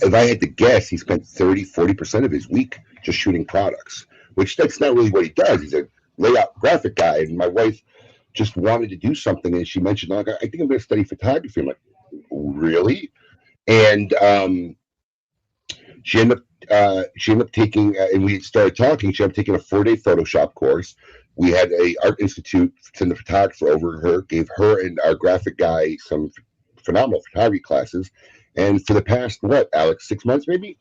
if I had to guess, he spent 30-40% of his week just shooting products, which that's not really what he does. He's a layout graphic guy. And my wife just wanted to do something, and she mentioned, "I think I'm going to study photography." I'm like, "Really?" And she ended up taking, and we started talking. She ended up taking a 4-day Photoshop course. We had a art institute send the photographer over her, gave her and our graphic guy some phenomenal photography classes. And for the past, Alex, 6 months maybe?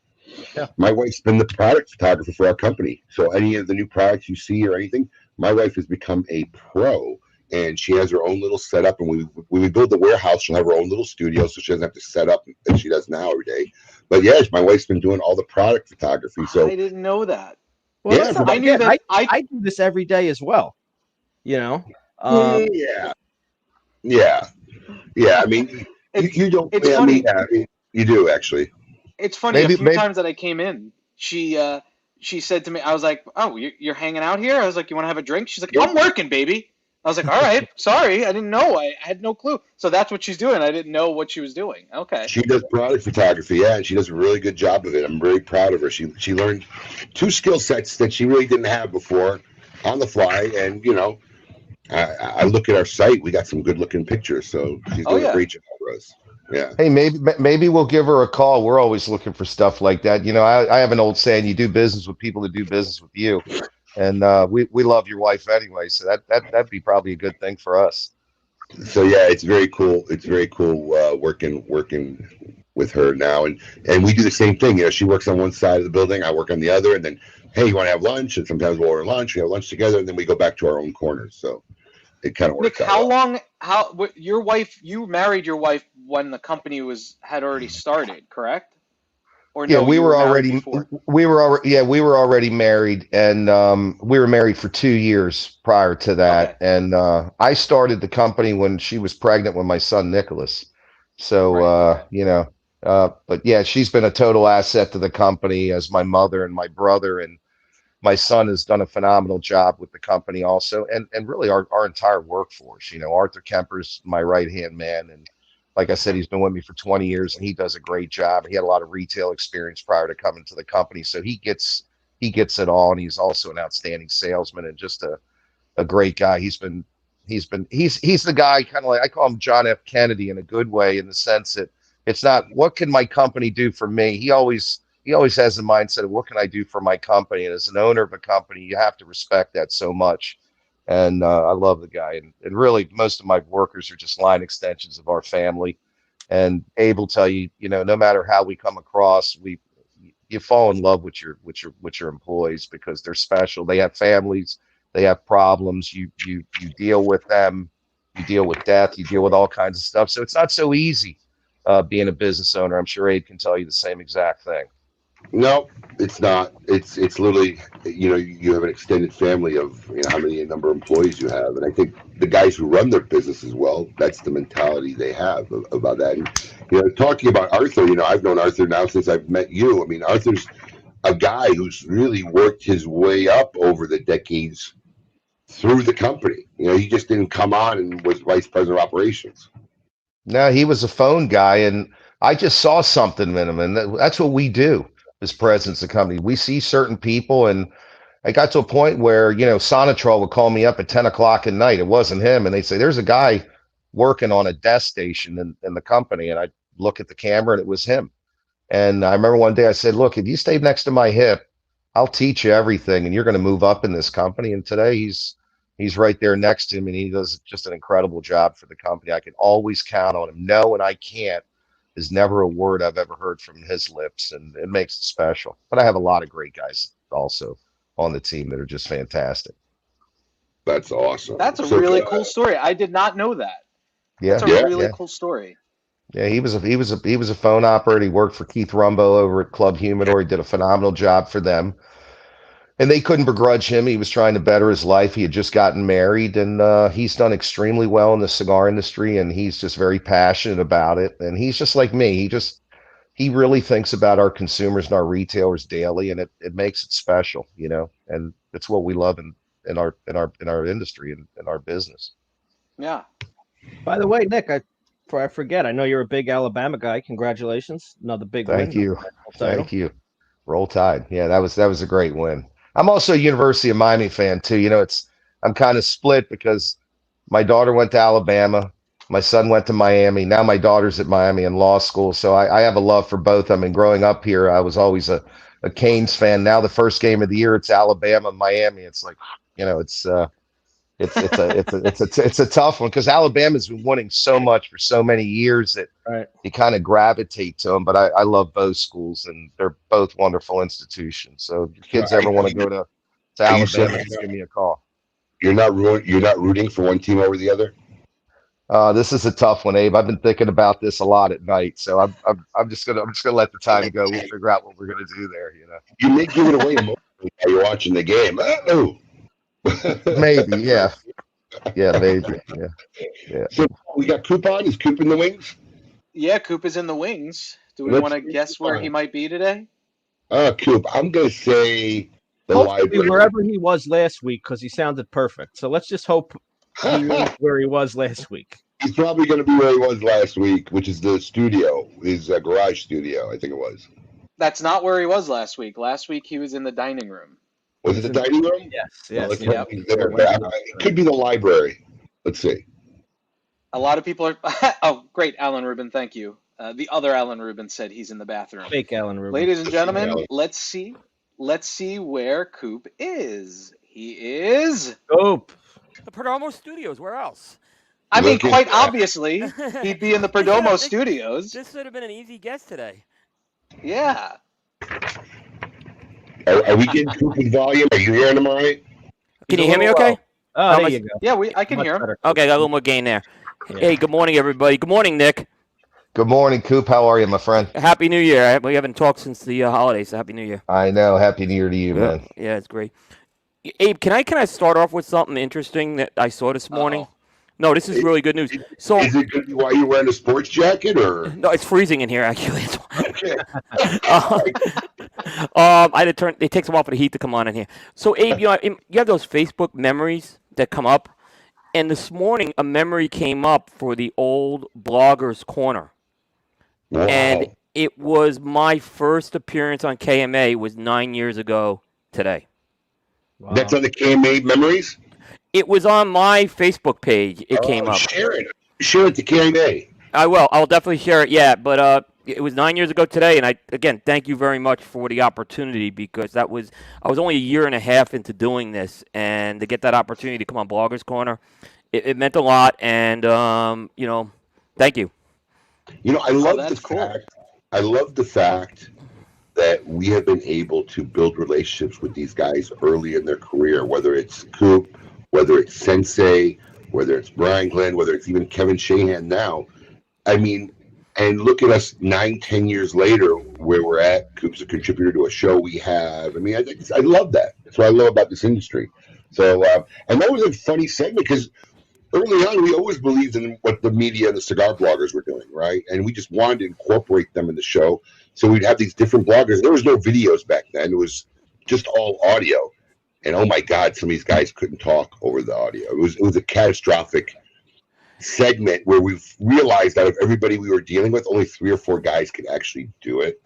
Yeah. My wife's been the product photographer for our company. So any of the new products you see or anything, my wife has become a pro. And she has her own little setup. And when we build the warehouse, she'll have her own little studio, so she doesn't have to set up as she does now every day. But yes, my wife's been doing all the product photography. So I didn't know that. Well, yeah, I knew that. I do this every day as well. Yeah. I mean, you don't. It's funny. You do actually. It's funny. A few times that I came in, she said to me, I was like, "Oh, you're hanging out here?" I was like, "You want to have a drink?" She's like, "I'm working, baby." I was like, "All right, sorry, I didn't know. I had no clue." So that's what she's doing. I didn't know what she was doing. Okay. She does product photography, and she does a really good job of it. I'm very proud of her. She learned 2 skill sets that she really didn't have before on the fly, and I look at our site. We got some good looking pictures, so she's doing a great job for us. Yeah. Hey, maybe we'll give her a call. We're always looking for stuff like that. I have an old saying: you do business with people that do business with you, and we love your wife anyway. So that'd be probably a good thing for us. So yeah, it's very cool. It's very cool working with her now, and we do the same thing. She works on one side of the building, I work on the other, and then hey, you want to have lunch? And sometimes we'll order lunch. We have lunch together, and then we go back to our own corners. So it kind of works. Nick, your wife? You married your wife when the company had already started, correct? Or no, we were already married, and we were married for 2 years prior to that. Okay. And I started the company when she was pregnant with my son Nicholas. So right. But yeah, she's been a total asset to the company as my mother and my brother, and my son has done a phenomenal job with the company also, and really our entire workforce. Arthur Kemper's my right-hand man, and like I said, he's been with me for 20 years, and he does a great job. He had a lot of retail experience prior to coming to the company, so he gets he gets it all, and he's also an outstanding salesman and just a great guy. He's the guy, kind of like, I call him John F. Kennedy in a good way, in the sense that it's not what can my company do for me. He always has the mindset of what can I do for my company. And as an owner of a company, you have to respect that so much. And I love the guy. And really, most of my workers are just line extensions of our family. And Abe will tell you, no matter how we come across, you fall in love with your employees because they're special. They have families. They have problems. You deal with them. You deal with death. You deal with all kinds of stuff. So it's not so easy being a business owner. I'm sure Abe can tell you the same exact thing. No, it's not. It's literally, you have an extended family of how many number of employees you have, and I think the guys who run their business as well, that's the mentality they have about that. And talking about Arthur, I've known Arthur now since I've met you. I mean, Arthur's a guy who's really worked his way up over the decades through the company. He just didn't come on and was vice president of operations. No, he was a phone guy, and I just saw something in him, and that's what we do as presidents of the company. We see certain people, and I got to a point where, Sonatrol would call me up at 10 o'clock at night. It wasn't him, and they'd say, there's a guy working on a desk station in the company, and I'd look at the camera, and it was him. And I remember one day I said, look, if you stay next to my hip, I'll teach you everything, and you're going to move up in this company. And today he's right there next to him, and he does just an incredible job for the company. I can always count on him. No, and I can't is never a word I've ever heard from his lips, and it makes it special. But I have a lot of great guys also on the team that are just fantastic. That's awesome. That's a really cool story. I did not know that. Yeah, that's a really cool story. Yeah, he was a phone operator. He worked for Keith Rumbo over at Club Humidor. He did a phenomenal job for them. And they couldn't begrudge him. He was trying to better his life. He had just gotten married, and he's done extremely well in the cigar industry, and he's just very passionate about it. And he's just like me. He really thinks about our consumers and our retailers daily, and it makes it special, and it's what we love in our industry and in our business. Yeah. By the way, Nick, before I forget, I know you're a big Alabama guy. Congratulations. Another big win. Thank you. Roll Tide. Yeah, that was a great win. I'm also a University of Miami fan too. I'm kind of split because my daughter went to Alabama, my son went to Miami. Now my daughter's at Miami in law school, so I have a love for both of them. And growing up here, I was always a Canes fan. Now the first game of the year, it's Alabama, Miami. It's like, it's a tough one because Alabama's been winning so much for so many years that you kind of gravitate to them. But I love both schools, and they're both wonderful institutions. So if your kids ever want to go to Alabama, just give me a call. You're not rooting for one team over the other? This is a tough one, Abe. I've been thinking about this a lot at night, so I'm just gonna let the time go. We'll figure out what we're gonna do there. You may give it away while you're watching the game. Oh. Maybe, yeah, maybe, yeah. So we got Coop on. Is Coop in the wings? Yeah, Coop is in the wings. Do we want to guess where he might be today? Coop, I'm gonna say the Hopefully library. wherever he was last week, because he sounded perfect. So let's just hope he was where he was last week. He's probably going to be where he was last week, which is the studio, his garage studio, I think it was. That's not where he was last week. Last week he was in the dining room. Was it the dining room? Yes. Well, it could be the library. Let's see. A lot of people are. Oh, great, Alan Rubin. Thank you. The other Alan Rubin said he's in the bathroom. Fake Alan Rubin. Ladies and gentlemen, let's see where Coop is. He is Coop. The Perdomo Studios. Where else? I mean, quite obviously, he'd be in the Perdomo Studios. This would have been an easy guess today. Yeah. Are we getting Coop in volume? Are you hearing him all right? Can you hear me okay? Oh, there you go. Yeah, I can hear him. Okay, I got a little more gain there. Yeah. Hey, good morning, everybody. Good morning, Nick. Good morning, Coop. How are you, my friend? Happy New Year. We haven't talked since the holidays, so Happy New Year. I know. Happy New Year to you, man. Yeah, it's great. Abe, can I start off with something interesting that I saw this morning? No, this is really good news. So, is it good why you're wearing a sports jacket, or no? It's freezing in here, actually. Okay. I had to turn. It takes a while for the heat to come on in here. So, Abe, you have those Facebook memories that come up, and this morning a memory came up for the old Bloggers Corner, and it was my first appearance on KMA. Was 9 years ago today. Wow. That's on the KMA Memories? It was on my Facebook page. It came up. Share it. Share it to KMA. I will. I'll definitely share it. Yeah, but it was 9 years ago today, and again thank you very much for the opportunity, because I was only a year and a half into doing this, and to get that opportunity to come on Bloggers Corner, it meant a lot, and thank you. I love I love the fact that we have been able to build relationships with these guys early in their career, whether it's Coop, whether it's Sensei, whether it's Brian Glenn, whether it's even Kevin Shahan now. I mean, and look at us 9-10 years later where we're at. Coop's a contributor to a show we have. I mean, I love that. That's what I love about this industry. So, and that was a funny segment, because early on, we always believed in what the media and the cigar bloggers were doing, right? And we just wanted to incorporate them in the show. So we'd have these different bloggers. There was no videos back then. It was just all audio. And oh my God, some of these guys couldn't talk over the audio. It was a catastrophic segment where we realized that of everybody we were dealing with, only 3 or 4 guys could actually do it.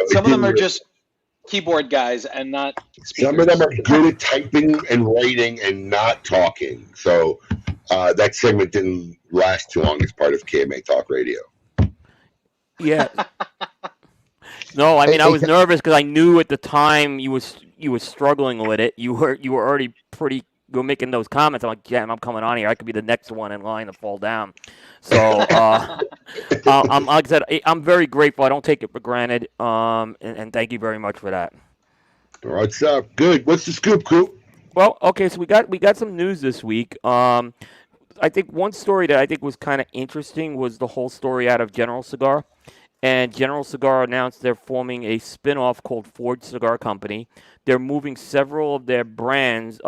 Some of them are just keyboard guys and not speakers. Some of them are good at typing and writing and not talking. So that segment didn't last too long as part of KMA Talk Radio. Yeah. No, I mean, I was nervous because I knew at the time you were struggling with it. You were already pretty. You were making those comments. I'm like, damn, I'm coming on here. I could be the next one in line to fall down. So, like I said, I'm very grateful. I don't take it for granted. And thank you very much for that. What's up? Good. What's the scoop, Coop? Well, okay, so we got some news this week. I think one story that I think was kind of interesting was the whole story out of General Cigar. And General Cigar announced they're forming a spin-off called Forge Cigar Company. They're moving several of their brands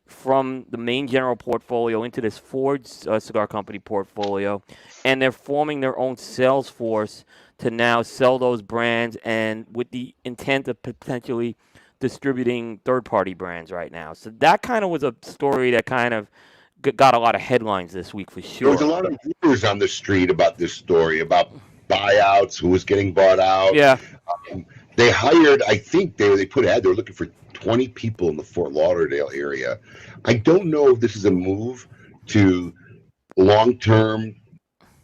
from the main General portfolio into this Forge Cigar Company portfolio. And they're forming their own sales force to now sell those brands, and with the intent of potentially distributing third-party brands right now. So that kind of was a story that kind of got a lot of headlines this week for sure. There was a lot of rumors on the street about this story, about buyouts, who was getting bought out. Yeah. They hired, I think they put an ad, they were looking for 20 people in the Fort Lauderdale area. I don't know if this is a move to long-term,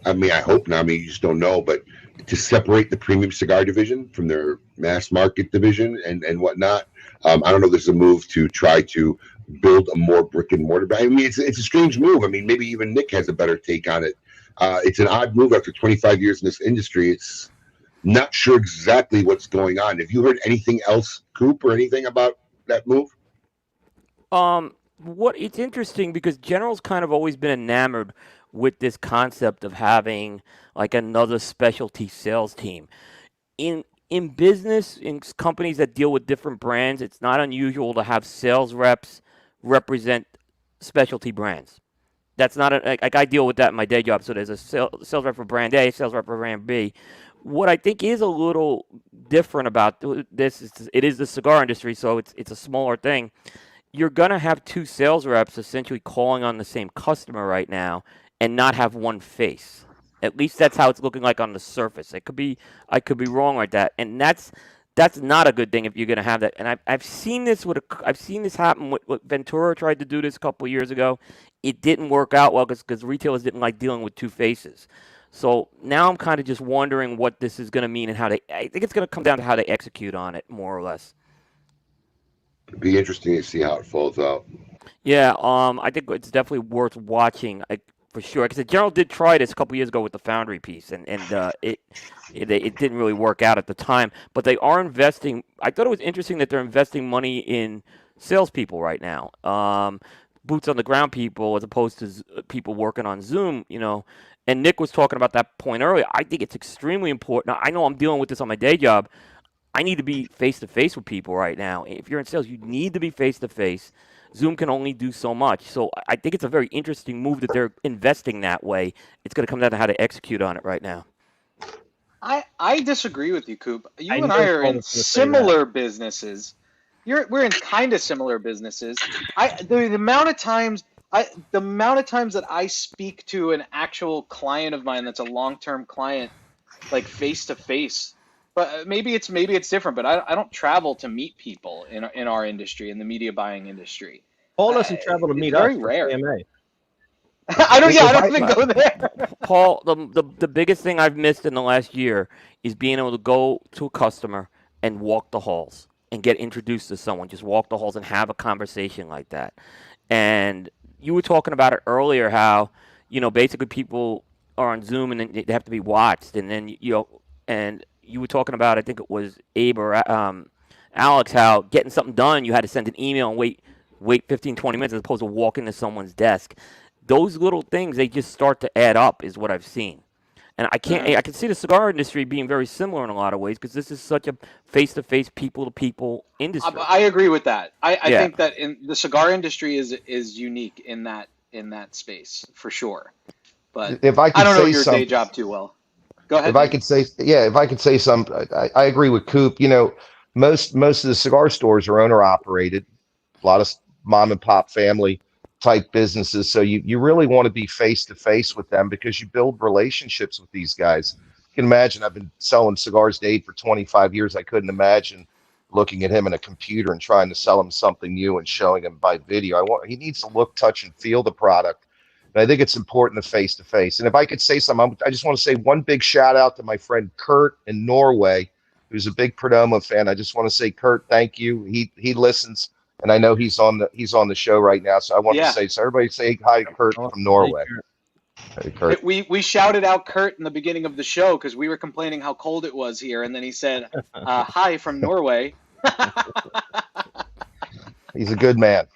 I mean, I hope not, I mean, you just don't know, but to separate the premium cigar division from their mass market division and whatnot. I don't know if this is a move to try to build a more brick and mortar. I mean, it's a strange move. I mean, maybe even Nick has a better take on it. It's an odd move after 25 years in this industry. It's not sure exactly what's going on. Have you heard anything else, Coop, or anything about that move? It's interesting because General's kind of always been enamored with this concept of having like another specialty sales team. In business, in companies that deal with different brands, it's not unusual to have sales reps represent specialty brands. That's not like I deal with that in my day job. So there's a sales rep for brand A, sales rep for brand B. What I think is a little different about this is it is the cigar industry, so it's a smaller thing. You're gonna have 2 sales reps essentially calling on the same customer right now, and not have one face. At least that's how it's looking like on the surface. I could be wrong like that, and that's not a good thing if you're going to have that. And I've seen this happen. What Ventura tried to do this a couple of years ago. It didn't work out well because retailers didn't like dealing with 2 faces. So now I'm kind of just wondering what this is going to mean and how I think it's going to come down to how they execute on it, more or less. It'd be interesting to see how it falls out. Yeah, I think it's definitely worth watching. For sure, because the General did try this a couple years ago with the Foundry piece, and it didn't really work out at the time. But they are investing. I thought it was interesting that they're investing money in salespeople right now, boots on the ground people, as opposed to people working on Zoom. And Nick was talking about that point earlier. I think it's extremely important. Now, I know I'm dealing with this on my day job. I need to be face to face with people right now. If you're in sales, you need to be face to face. Zoom can only do so much. So I think it's a very interesting move that they're investing that way. It's going to come down to how to execute on it right now. I disagree with you, Coop. You and I are in similar businesses. We're in kind of similar businesses. The amount of times that I speak to an actual client of mine that's a long-term client, like face to face, But maybe it's different. But I don't travel to meet people in our industry, in the media buying industry. Paul doesn't travel to meet It's very us for rare. KMA. I don't even go there. Paul, the biggest thing I've missed in the last year is being able to go to a customer and walk the halls and get introduced to someone. Just walk the halls and have a conversation like that. And you were talking about it earlier, how basically people are on Zoom and they have to be watched, and then and you were talking about, I think it was Abe or Alex, how getting something done, you had to send an email and wait 15, 20 minutes as opposed to walking to someone's desk. Those little things, they just start to add up, is what I've seen. And I can see the cigar industry being very similar in a lot of ways, because this is such a face-to-face, people-to-people industry. I agree with that. I think that the cigar industry is unique in that space for sure. But if I don't know say your something, day job too well. Go ahead. If I could say something, I agree with Coop. Most of the cigar stores are owner operated, a lot of mom and pop family type businesses. So you really want to be face to face with them, because you build relationships with these guys. You can imagine, I've been selling cigars to Abe for 25 years. I couldn't imagine looking at him in a computer and trying to sell him something new and showing him by video. He needs to look, touch, and feel the product. And I think it's important to face to face. And if I could say something, I just want to say one big shout out to my friend Kurt in Norway, who's a big Perdomo fan. I just want to say, Kurt, thank you. He listens, and I know he's on the show right now. So I want to say, so everybody say hi to Kurt from Norway. Hey, Kurt. We shouted out Kurt in the beginning of the show because we were complaining how cold it was here, and then he said, "Hi from Norway." He's a good man.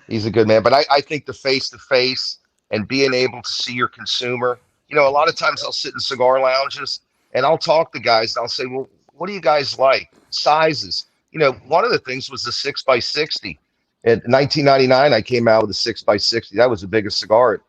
But I think the face to face and being able to see your consumer, a lot of times I'll sit in cigar lounges and I'll talk to guys and I'll say, well, what do you guys like? Sizes. One of the things was the 6x60. In 1999, I came out with a 6x60. That was the biggest cigar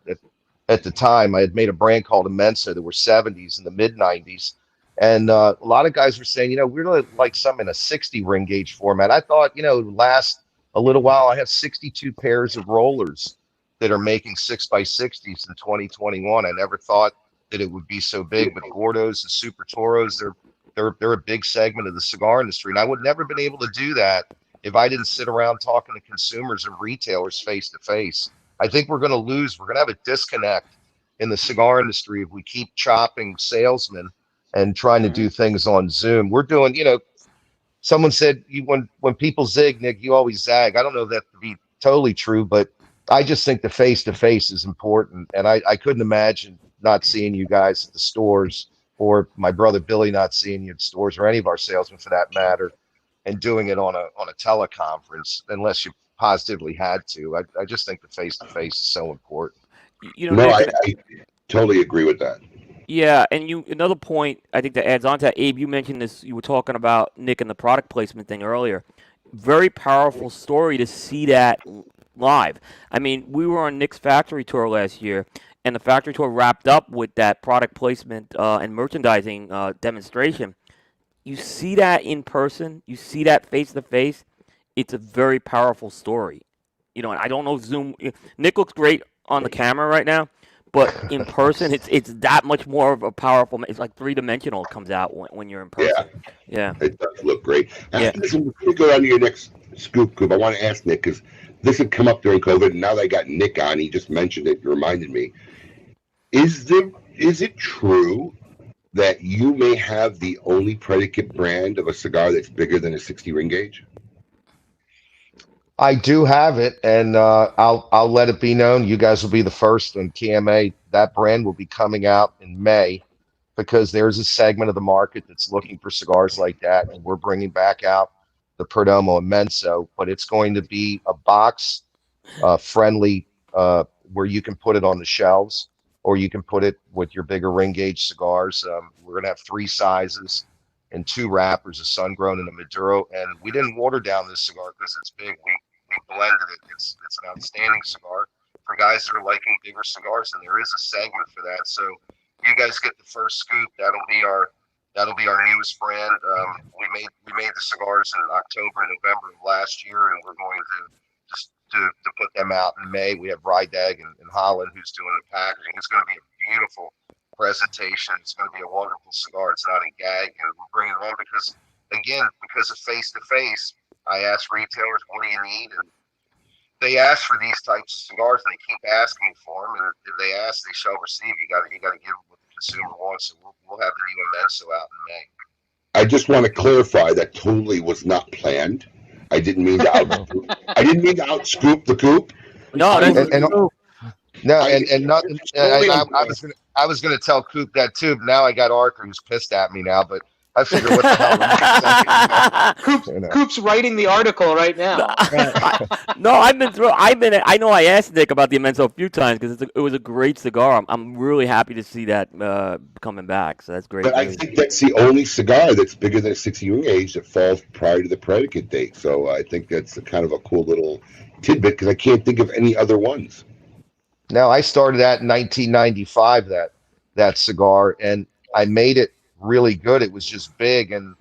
at the time. I had made a brand called Immensa. There were 70s in the mid 90s. And a lot of guys were saying, we really like something in a 60 ring gauge format. I thought, it would last a little while. I have 62 pairs of rollers that are making 6x60s in 2021. I never thought that it would be so big, but Gordos and Super Toros, they're a big segment of the cigar industry. And I would never been able to do that if I didn't sit around talking to consumers and retailers face to face. I think we're going to have a disconnect in the cigar industry if we keep chopping salesmen and trying to do things on Zoom. We're doing, someone said when people zig, Nick, you always zag. I don't know that to be totally true, but I just think the face-to-face is important. And I couldn't imagine not seeing you guys at the stores, or my brother Billy not seeing you at stores, or any of our salesmen for that matter, and doing it on a teleconference, unless you positively had to. I just think the face-to-face is so important. I totally agree with that. Yeah, and another point I think that adds on to that, Abe, you mentioned this, you were talking about Nick and the product placement thing earlier. Very powerful story to see that live. I mean, we were on Nick's factory tour last year, and the factory tour wrapped up with that product placement and merchandising demonstration. You see that in person, you see that face to face. It's a very powerful story. And I don't know Zoom. Nick looks great on the camera right now, but in person, it's that much more of a powerful. It's like three-dimensional. It comes out when you're in person. Yeah. It does look great. Listen, before we go on to your next scoop, I want to ask Nick, because this had come up during COVID, and now that I got Nick on, he just mentioned it, reminded me. Is it true that you may have the only predicate brand of a cigar that's bigger than a 60 ring gauge? I do have it, and I'll let it be known. You guys will be the first on KMA. That brand will be coming out in May, because there's a segment of the market that's looking for cigars like that, and we're bringing back out the Perdomo Immenso, but it's going to be a box friendly where you can put it on the shelves, or you can put it with your bigger ring gauge cigars. We're going to have 3 sizes and 2 wrappers, a sun-grown and a Maduro. And we didn't water down this cigar because it's big. We blended it. It's an outstanding cigar for guys that are liking bigger cigars, and there is a segment for that. So you guys get the first scoop. That'll be our newest brand. We made the cigars in October and November of last year, and we're going to put them out in May. We have Rydeg in Holland who's doing the packaging. It's going to be a beautiful presentation. It's going to be a wonderful cigar. It's not a gag, and we're bringing them on because of face to face, I ask retailers, what do you need? And they ask for these types of cigars, and they keep asking for them. And if they ask, they shall receive. You got to give them what the consumer wants. So we'll have the new Immenso out in May. I just want to clarify that totally was not planned. I didn't mean to outscoop the coop. No, I was gonna tell Coop that too. But now I got Arthur who's pissed at me now. But I figure what the hell. Coop's writing the article right now. No, I know I asked Nick about the Immenso a few times because it was a great cigar. I'm really happy to see that coming back. So that's great. But I think that's the only cigar that's bigger than a 60 ring age that falls prior to the predicate date. So I think that's kind of a cool little tidbit because I can't think of any other ones. No, I started that in 1995. That cigar, and I made it really good. It was just big, and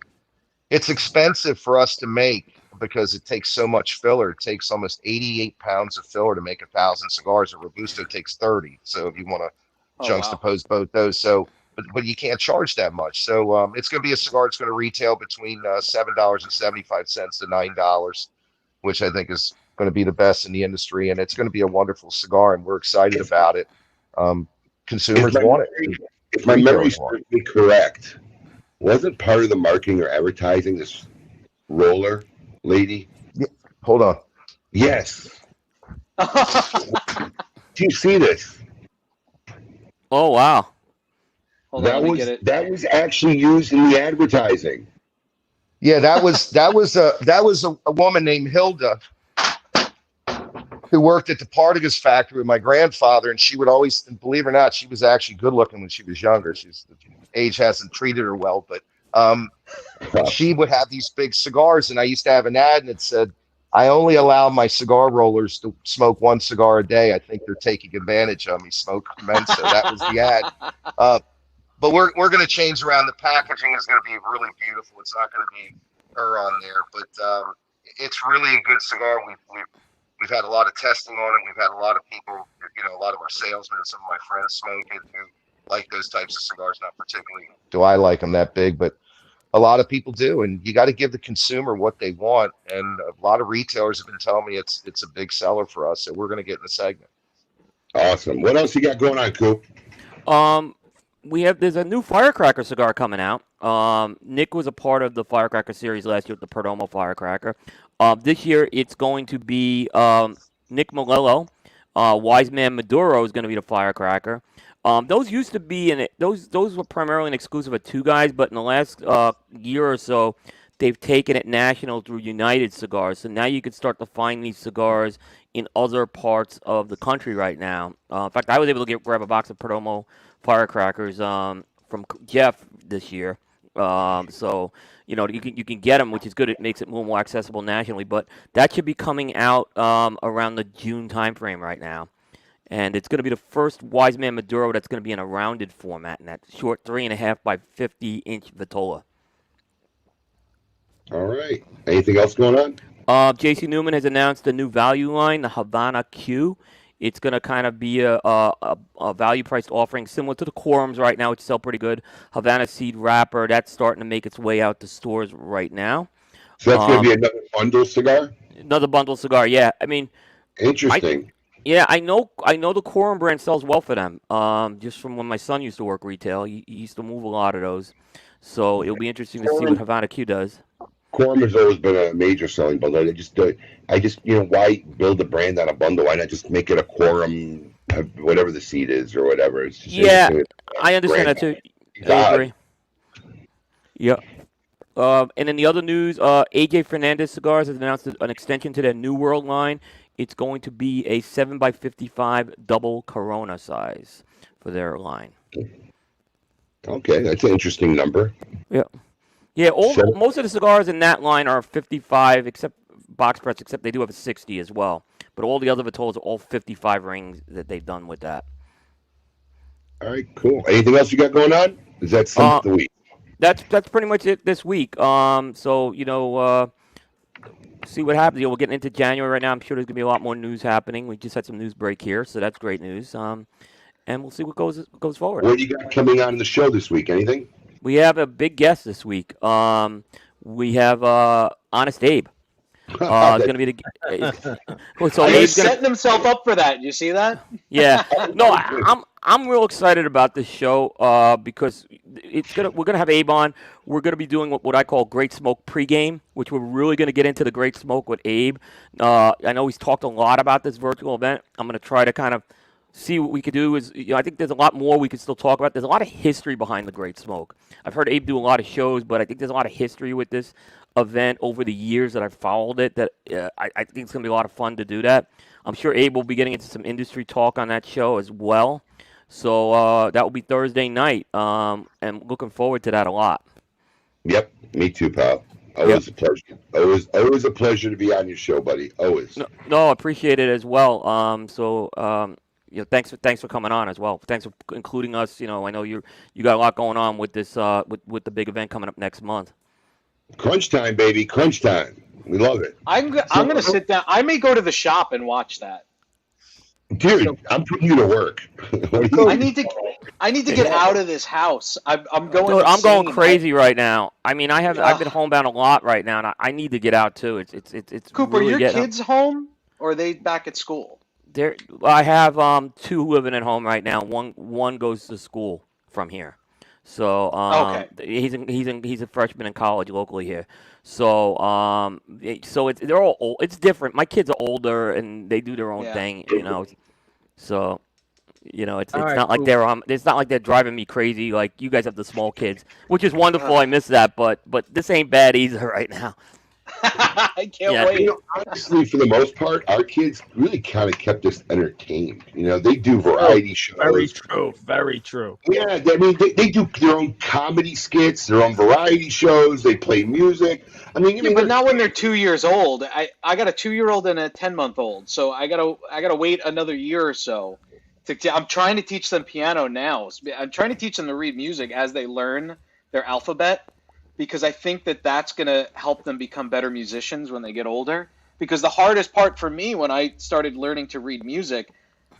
it's expensive for us to make because it takes so much filler. It takes almost 88 pounds of filler to make 1,000 cigars. A Robusto takes 30. So if you want to juxtapose both those, but you can't charge that much. So it's going to be a cigar that's going to retail between $7.75 to $9, which I think is going to be the best in the industry, and it's going to be a wonderful cigar, and we're excited about it. Consumers want it. If my memory serves me correct, wasn't part of the marketing or advertising this roller lady? Yeah. Hold on. Yes. Do you see this? Oh wow. That was actually used in the advertising. Yeah, that was a woman named Hilda who worked at the Partagas factory with my grandfather, and she would always, and believe it or not, she was actually good looking when she was younger. Age hasn't treated her well, but she would have these big cigars, and I used to have an ad, and it said, "I only allow my cigar rollers to smoke one cigar a day. I think they're taking advantage of me. Smoke Mensa." That was the ad. But we're going to change around. The packaging is going to be really beautiful. It's not going to be her on there, but it's really a good cigar. We've had a lot of testing on it. We've had a lot of people, a lot of our salesmen and some of my friends smoke it who like those types of cigars. Not particularly do I like them that big, but a lot of people do. And you got to give the consumer what they want. And a lot of retailers have been telling me it's a big seller for us. So we're going to get in the segment. Awesome. What else you got going on, Coop? There's a new Firecracker cigar coming out. Nick was a part of the Firecracker series last year with the Perdomo Firecracker. This year it's going to be Nick Malello. Wise Man Maduro is going to be the Firecracker. Those used to be those were primarily an exclusive of two guys, but in the last year or so, they've taken it national through United Cigars. So now you can start to find these cigars in other parts of the country right now. In fact, I was able to grab a box of Perdomo Firecrackers from Jeff this year. So you can get them, which is good. It makes it a little more accessible nationally. But that should be coming out around the June timeframe right now. And it's going to be the first Wise Man Maduro that's going to be in a rounded format in that short 3.5 by 50-inch Vitola. All right. Anything else going on? JC Newman has announced a new value line, the Havana Q. It's going to kind of be a value-priced offering similar to the Quorums right now, which sell pretty good. Havana Seed Wrapper, that's starting to make its way out to stores right now. So that's going to be another bundle cigar? Another bundle cigar, yeah. I mean, interesting. I know the Quorum brand sells well for them. Just from when my son used to work retail, he used to move a lot of those. So it'll be interesting to see what Havana Q does. Quorum has always been a major selling bundle. I just why build a brand on a bundle? Why not just make it a Quorum, whatever the seed is or whatever? It's just I understand that too. I agree. Yeah. And in the other news, AJ Fernandez Cigars has announced an extension to their New World line. It's going to be a 7x55 double Corona size for their line. Okay, that's an interesting number. Yeah. Yeah, most of the cigars in that line are 55, except box press, except they do have a 60 as well. But all the other Vitolas are all 55 rings that they've done with that. All right, cool. Anything else you got going on? Is that something the week? That's pretty much it this week. So see what happens. We're getting into January right now. I'm sure there's gonna be a lot more news happening. We just had some news break here, so that's great news. And we'll see what goes forward. What do you got coming on in the show this week? Anything? We have a big guest this week. We have Honest Abe. It's going to be the. So He's setting himself up for that. You see that? Yeah. No, I'm real excited about this show because we're gonna have Abe on. We're gonna be doing what I call Great Smoke pregame, which we're really gonna get into the Great Smoke with Abe. I know he's talked a lot about this virtual event. I'm gonna try to kind of see what we could do. I think there's a lot more we could still talk about. There's a lot of history behind the Great Smoke. I've heard Abe do a lot of shows, but I think there's a lot of history with this event over the years that I've followed it. That I think it's gonna be a lot of fun to do that. I'm sure Abe will be getting into some industry talk on that show as well. So that will be Thursday night, and looking forward to that a lot. Yep, me too, pal. Always a pleasure. Always a pleasure to be on your show, buddy. Always. No, appreciate it as well. Thanks for coming on as well. Thanks for including us. I know you got a lot going on with this with the big event coming up next month. Crunch time, baby. Crunch time. We love it. I'm going to sit down. I may go to the shop and watch that. Dude, I'm putting you to work. I need to get out of this house. I'm going. Dude, I'm going crazy right now. I mean, I've been homebound a lot right now, and I need to get out too. It's Cooper, really your kids home or are they back at school? I have 2 living at home right now. One goes to school from here. So he's a freshman in college locally here. So they're all old. It's different. My kids are older and they do their own thing, So it's not like it's not like they're driving me crazy like you guys have the small kids, which is wonderful. I miss that, but this ain't bad either right now. I can't wait. Honestly, for the most part, our kids really kind of kept us entertained. They do variety shows. Very true. Very true. Yeah, I mean, they do their own comedy skits, their own variety shows. They play music. I mean, but not when they're 2 years old. I got a 2-year-old and a 10-month-old, so I gotta wait another year or so. I'm trying to teach them piano now. I'm trying to teach them to read music as they learn their alphabet, because I think that's going to help them become better musicians when they get older. Because the hardest part for me when I started learning to read music,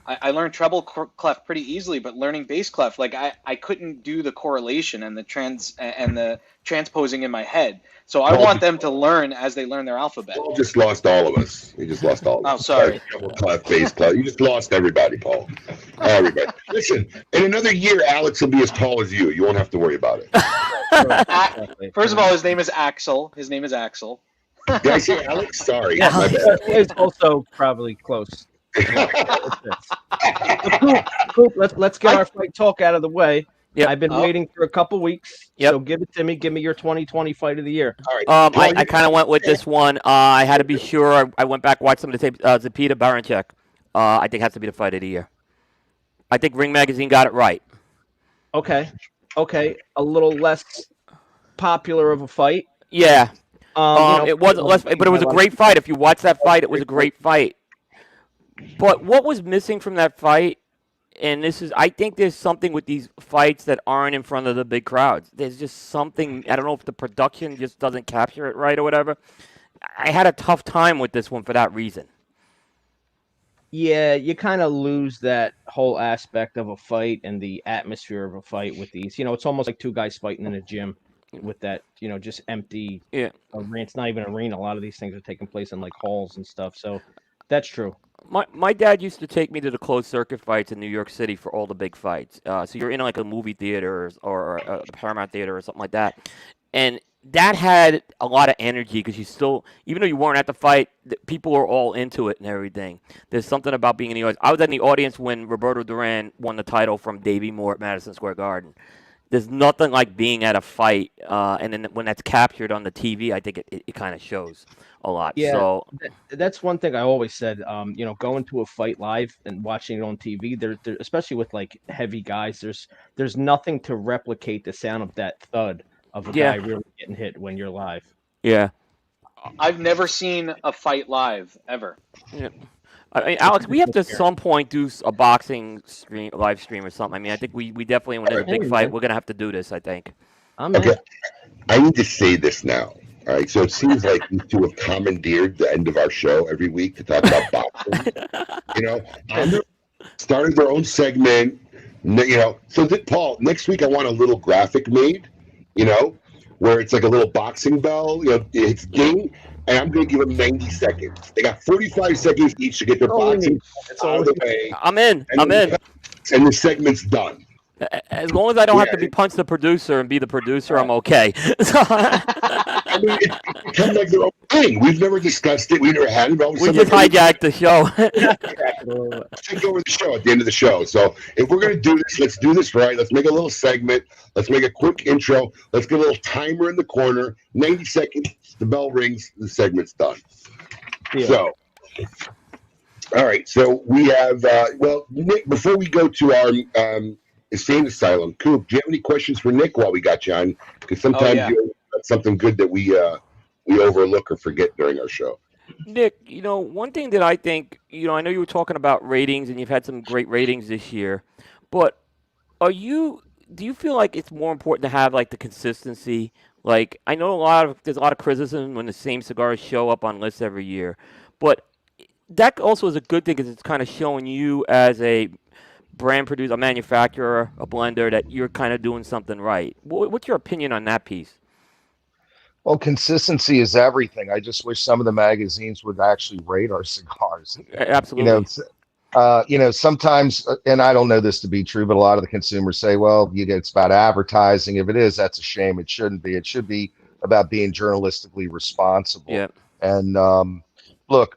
I learned treble clef pretty easily, but learning bass clef, like I couldn't do the correlation and the transposing in my head. So I want them to learn as they learn their alphabet. Paul just lost all of us. You just lost all of us. Oh, sorry. Treble clef, bass clef. You just lost everybody, Paul. Everybody. Listen, in another year, Alex will be as tall as you. You won't have to worry about it. First of all, his name is Axel. Did I say Alex? Sorry. Yeah, My bad. it's also probably close. Coop, let's get our fight talk out of the way. Yep. I've been waiting for a couple weeks. Yep. So give it to me. Give me your 2020 fight of the year. All right. I kind of went with this one. I had to be sure. I went back, watched some of the tape. Zepeda Baranchek. I think has to be the fight of the year. I think Ring Magazine got it right. Okay. A little less popular of a fight. Yeah. It wasn't less, but it was a great fight. If you watch that fight, it was a great fight. But what was missing from that fight, and I think there's something with these fights that aren't in front of the big crowds. There's just something, I don't know if the production just doesn't capture it right or whatever. I had a tough time with this one for that reason. Yeah, you kind of lose that whole aspect of a fight and the atmosphere of a fight with these. It's almost like 2 guys fighting in a gym with that, just empty arena. It's not even an arena. A lot of these things are taking place in like halls and stuff. So that's true. My dad used to take me to the closed circuit fights in New York City for all the big fights. So you're in like a movie theater or a Paramount theater or something like that. And that had a lot of energy because you still, even though you weren't at the fight, people were all into it and everything. There's something about being in the audience. I was in the audience when Roberto Duran won the title from Davey Moore at Madison Square Garden. There's nothing like being at a fight, and then when that's captured on the TV, I think it kind of shows a lot. Yeah, so that's one thing I always said. Going to a fight live and watching it on TV, there, especially with like heavy guys, there's nothing to replicate the sound of that thud of a guy really getting hit when you're live. Yeah, I've never seen a fight live ever. Yeah. I mean, Alex, we have to at some point do a boxing live stream or something. I mean, I think we definitely, when there's a big fight, we're going to have to do this, I think. Okay, I need to say this now. All right, so it seems like these two have commandeered the end of our show every week to talk about boxing. Started their own segment. So Paul, next week I want a little graphic made you know, where it's like a little boxing bell, you know, it's ding, and I'm going to give them 90 seconds. They got 45 seconds each to get their boxing out of the way. I'm in. And the segment's done. As long as I don't have to be punch the producer and be the producer, I'm okay. I mean, it's become like their own thing. We've never discussed it. We never had it. We just hijacked the show. Take over the show at the end of the show. So if we're going to do this, let's do this right. Let's make a little segment. Let's make a quick intro. Let's get a little timer in the corner. 90 seconds. The bell rings. The segment's done. Yeah. So, all right. So we have, well, Nick, before we go to our insane asylum, Coop, do you have any questions for Nick while we got you on? Because sometimes you have something good that we overlook or forget during our show. Nick, you know, one thing that I think, you know, I know you were talking about ratings and you've had some great ratings this year, but do you feel like it's more important to have like the consistency? Like, I know there's a lot of criticism when the same cigars show up on lists every year, but that also is a good thing because it's kind of showing you as a brand producer, a manufacturer, a blender, that you're kind of doing something right. What's your opinion on that piece? Well, consistency is everything. I just wish some of the magazines would actually rate our cigars. Absolutely. You know, sometimes, and I don't know this to be true, but a lot of the consumers say, well, it's about advertising. If it is, that's a shame. It shouldn't be. It should be about being journalistically responsible. Yeah. And look,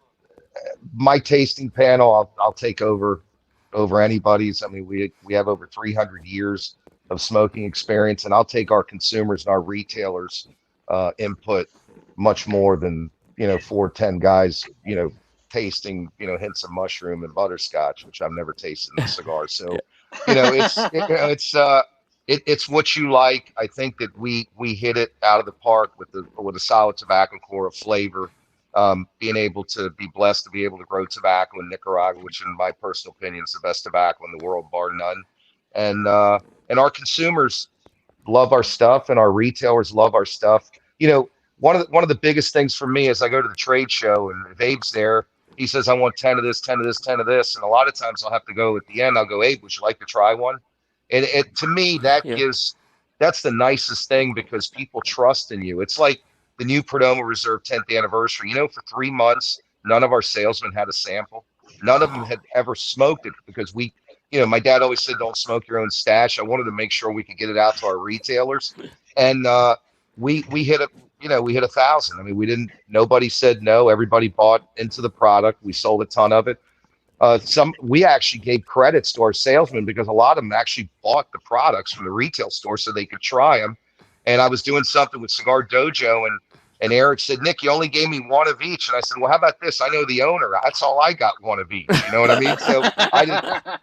my tasting panel, I'll take over anybody's. I mean, we have over 300 years of smoking experience, and I'll take our consumers and our retailers input much more than 4 or 10 guys tasting hints of mushroom and butterscotch, which I've never tasted in a cigar. So it's what you like. I think that we hit it out of the park with a solid tobacco core of flavor. Being able to be blessed to be able to grow tobacco in Nicaragua, which in my personal opinion is the best tobacco in the world, bar none. And our consumers love our stuff, and our retailers love our stuff. One of the biggest things for me is I go to the trade show, and if Abe's there, he says, I want 10 of this, 10 of this, 10 of this. And a lot of times I'll have to go at the end. I'll go, Abe, would you like to try one? And to me, that's the nicest thing, because people trust in you. It's like the new Perdomo Reserve 10th anniversary. For 3 months, none of our salesmen had a sample. None of them had ever smoked it, because my dad always said, don't smoke your own stash. I wanted to make sure we could get it out to our retailers. And we hit a 1,000. I mean, nobody said no. Everybody bought into the product. We sold a ton of it. We actually gave credits to our salesmen, because a lot of them actually bought the products from the retail store so they could try them. And I was doing something with Cigar Dojo, and Eric said, Nick, you only gave me one of each. And I said, well, how about this? I know the owner. That's all I got, one of each. You know what I mean? So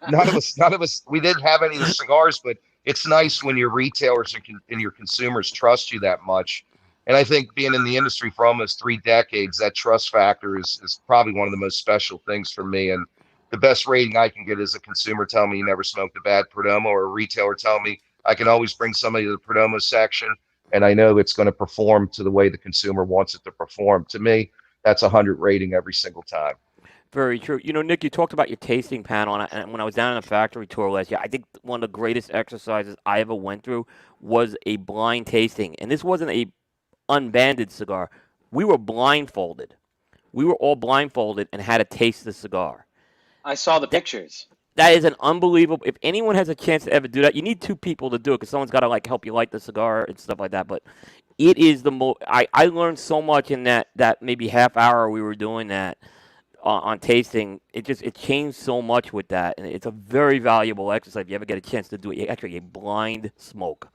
none of us, we didn't have any of the cigars, but it's nice when your retailers and your consumers trust you that much. And I think being in the industry for almost 3 decades, that trust factor is probably one of the most special things for me. And the best rating I can get is a consumer telling me you never smoked a bad Perdomo, or a retailer telling me I can always bring somebody to the Perdomo section, and I know it's going to perform to the way the consumer wants it to perform. To me, that's 100 rating every single time. Very true. Nick, you talked about your tasting panel, and when I was down on the factory tour last year, I think one of the greatest exercises I ever went through was a blind tasting. And this wasn't a unbanded cigar. We were blindfolded. We were all blindfolded and had to taste the cigar. I saw the pictures. That is an unbelievable. If anyone has a chance to ever do that, you need 2 people to do it, because someone's got to help you light the cigar and stuff like that. But it is the most. I learned so much in that maybe half hour we were doing that on tasting. It changed so much with that, and it's a very valuable exercise if you ever get a chance to do it. Actually, a blind smoke.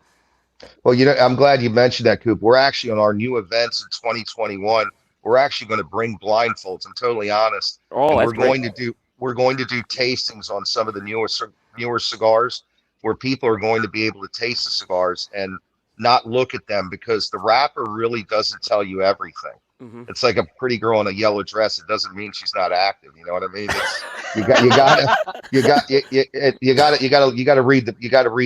Well, I'm glad you mentioned that, Coop. We're actually on our new events in 2021. We're actually going to bring blindfolds. I'm totally honest. Oh, that's great. We're going to do tastings on some of the newer cigars, where people are going to be able to taste the cigars and not look at them, because the wrapper really doesn't tell you everything. Mm-hmm. It's like a pretty girl in a yellow dress. It doesn't mean she's not active. You know what I mean? You got to read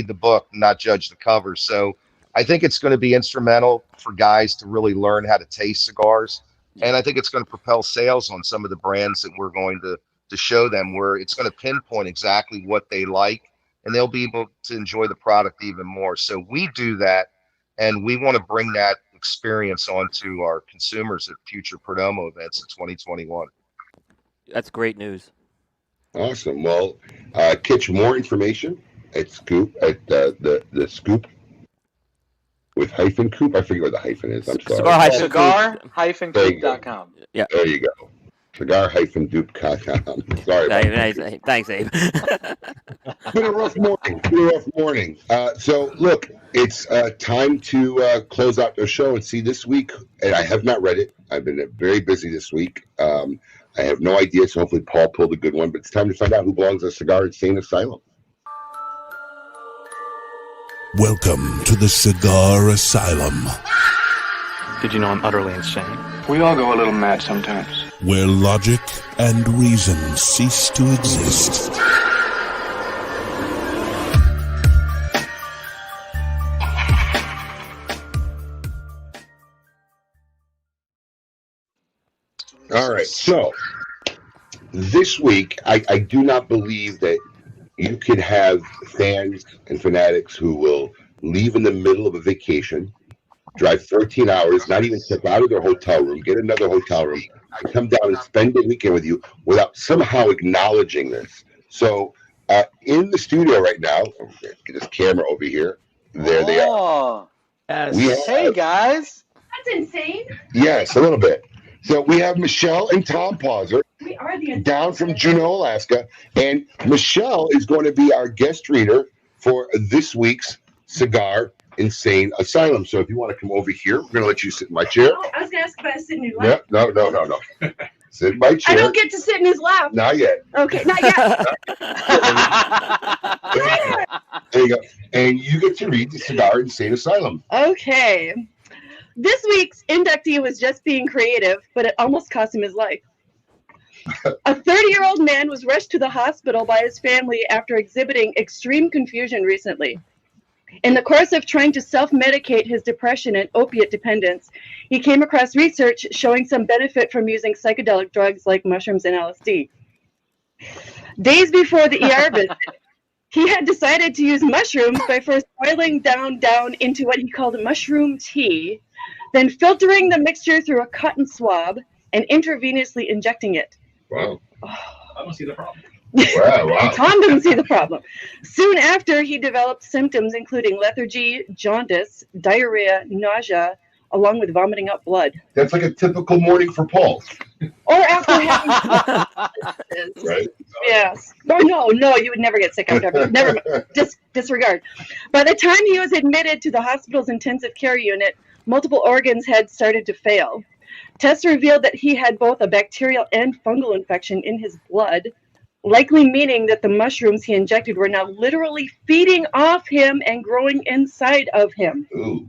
the book, and not judge the cover. So I think it's going to be instrumental for guys to really learn how to taste cigars, and I think it's going to propel sales on some of the brands that we're going to show them, where it's going to pinpoint exactly what they like, and they'll be able to enjoy the product even more. So we do that. and we want to bring that experience onto our consumers at future Perdomo events in 2021. That's great news. Awesome. Well, catch more information at Scoop at the Scoop with hyphen Coop. I forget what the hyphen is. I'm sorry. Cigar-Coop.com. Yeah. There you go. Cigar-Dupe.com. Sorry about that. Thanks, Abe. It's been a rough morning. So look, it's time to close out the show and see this week. And I have not read it. I've been very busy this week. I have no idea, so hopefully Paul pulled a good one. But it's time to find out who belongs at Cigar Insane Asylum. Welcome to the Cigar Asylum, Did you know I'm utterly insane? We all go a little mad sometimes. where logic and reason cease to exist. All right, so this week, I do not believe that you could have fans and fanatics who will leave in the middle of a vacation, drive 13 hours, not even step out of their hotel room, get another hotel room, and come down and spend the weekend with you without somehow acknowledging this. So in the studio right now, get this camera over here. There they are. Hey, guys. That's insane. Yes, a little bit. So we have Michelle and Tom Pauser We are the down from Juneau, Alaska. And Michelle is going to be our guest reader for this week's Cigar Insane Asylum. So if you want to come over here, we're going to let you sit in my chair. Oh, I was going to ask if I sit in his lap. Yeah, no. Sit in my chair. I don't get to sit in his lap. Not yet. Okay, not yet. There you go. And you get to read the Cigar Insane Asylum. Okay. This week's inductee was just being creative, but it almost cost him his life. A 30-year-old man was rushed to the hospital by his family after exhibiting extreme confusion recently. In the course of trying to self-medicate his depression and opiate dependence, he came across research showing some benefit from using psychedelic drugs like mushrooms and LSD. Days before the ER visit, he had decided to use mushrooms by first boiling down into what he called mushroom tea, then filtering the mixture through a cotton swab and intravenously injecting it. Wow. I don't see the problem. Wow. Tom doesn't see the problem. Soon after, he developed symptoms including lethargy, jaundice, diarrhea, nausea, along with vomiting up blood. That's like a typical morning for Paul. Or after having Right? Yes. No, you would never get sick after having never mind. Disregard. By the time he was admitted to the hospital's intensive care unit, multiple organs had started to fail. Tests revealed that he had both a bacterial and fungal infection in his blood, likely meaning that the mushrooms he injected were now literally feeding off him and growing inside of him. Ooh.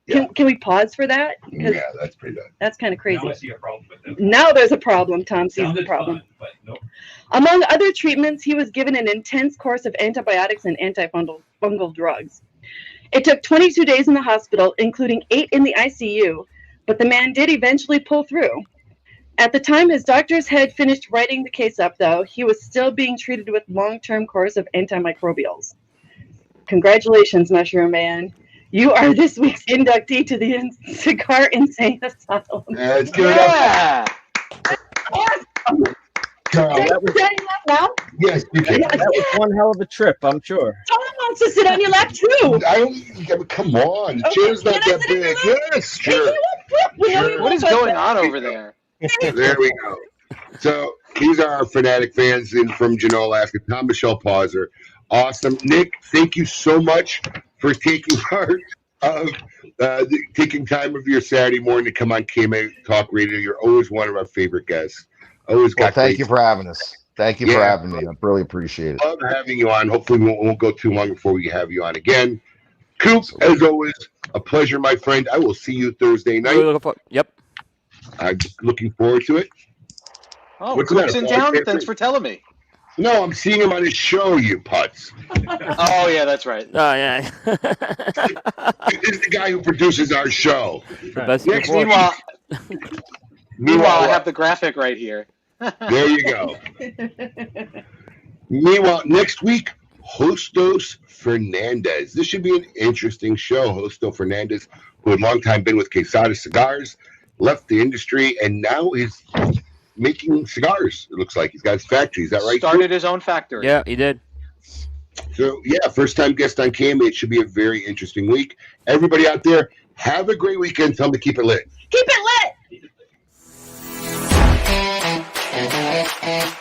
Can we pause for that? Yeah, that's pretty bad. That's kind of crazy. Now I see a problem with them. Now there's a problem. Tom sees the Sounded problem. fun, but nope. Among other treatments, he was given an intense course of antibiotics and antifungal drugs. It took 22 days in the hospital, including 8 in the ICU, but the man did eventually pull through. At the time his doctors had finished writing the case up, though, he was still being treated with long-term course of antimicrobials. Congratulations, Mushroom Man. You are this week's inductee to the Cigar Insane Asylum. Let's give it up. Awesome. That was, now? Yes, you can. that was one hell of a trip, I'm sure. Tom wants to sit on your lap, too. Come on. The Okay, chair's not can I that sit on big. your lap? Yes, sure. What is going on over there? There we go. So these are our fanatic fans from Juneau, Alaska. Tom, Michelle Pauser. Awesome. Nick, thank you so much for taking part of taking time of your Saturday morning to come on KMA Talk Radio. You're always one of our favorite guests. Always got thank you for having us. Thank you for having me. I really appreciate it. Love having you on. Hopefully we won't go too long before we have you on again. Coop, as always, a pleasure, my friend. I will see you Thursday night. Yep. I'm looking forward to it. Oh, What's Coop's the in matter? town? Thanks for telling me. No, I'm seeing him on his show, you putz. Oh, yeah, that's right. Oh, yeah. This is the guy who produces our show. Meanwhile, I have the graphic right here. There you go. Meanwhile, next week, Hostos Fernandez. This should be an interesting show. Hosto Fernandez, who had long time been with Quesada Cigars, left the industry, and now is making cigars. It looks like he's got his factory. Is that right? Started his own factory. Yeah, he did. So, yeah, first-time guest on KMA. It should be a very interesting week. Everybody out there, have a great weekend. Tell them to keep it lit. Keep it lit!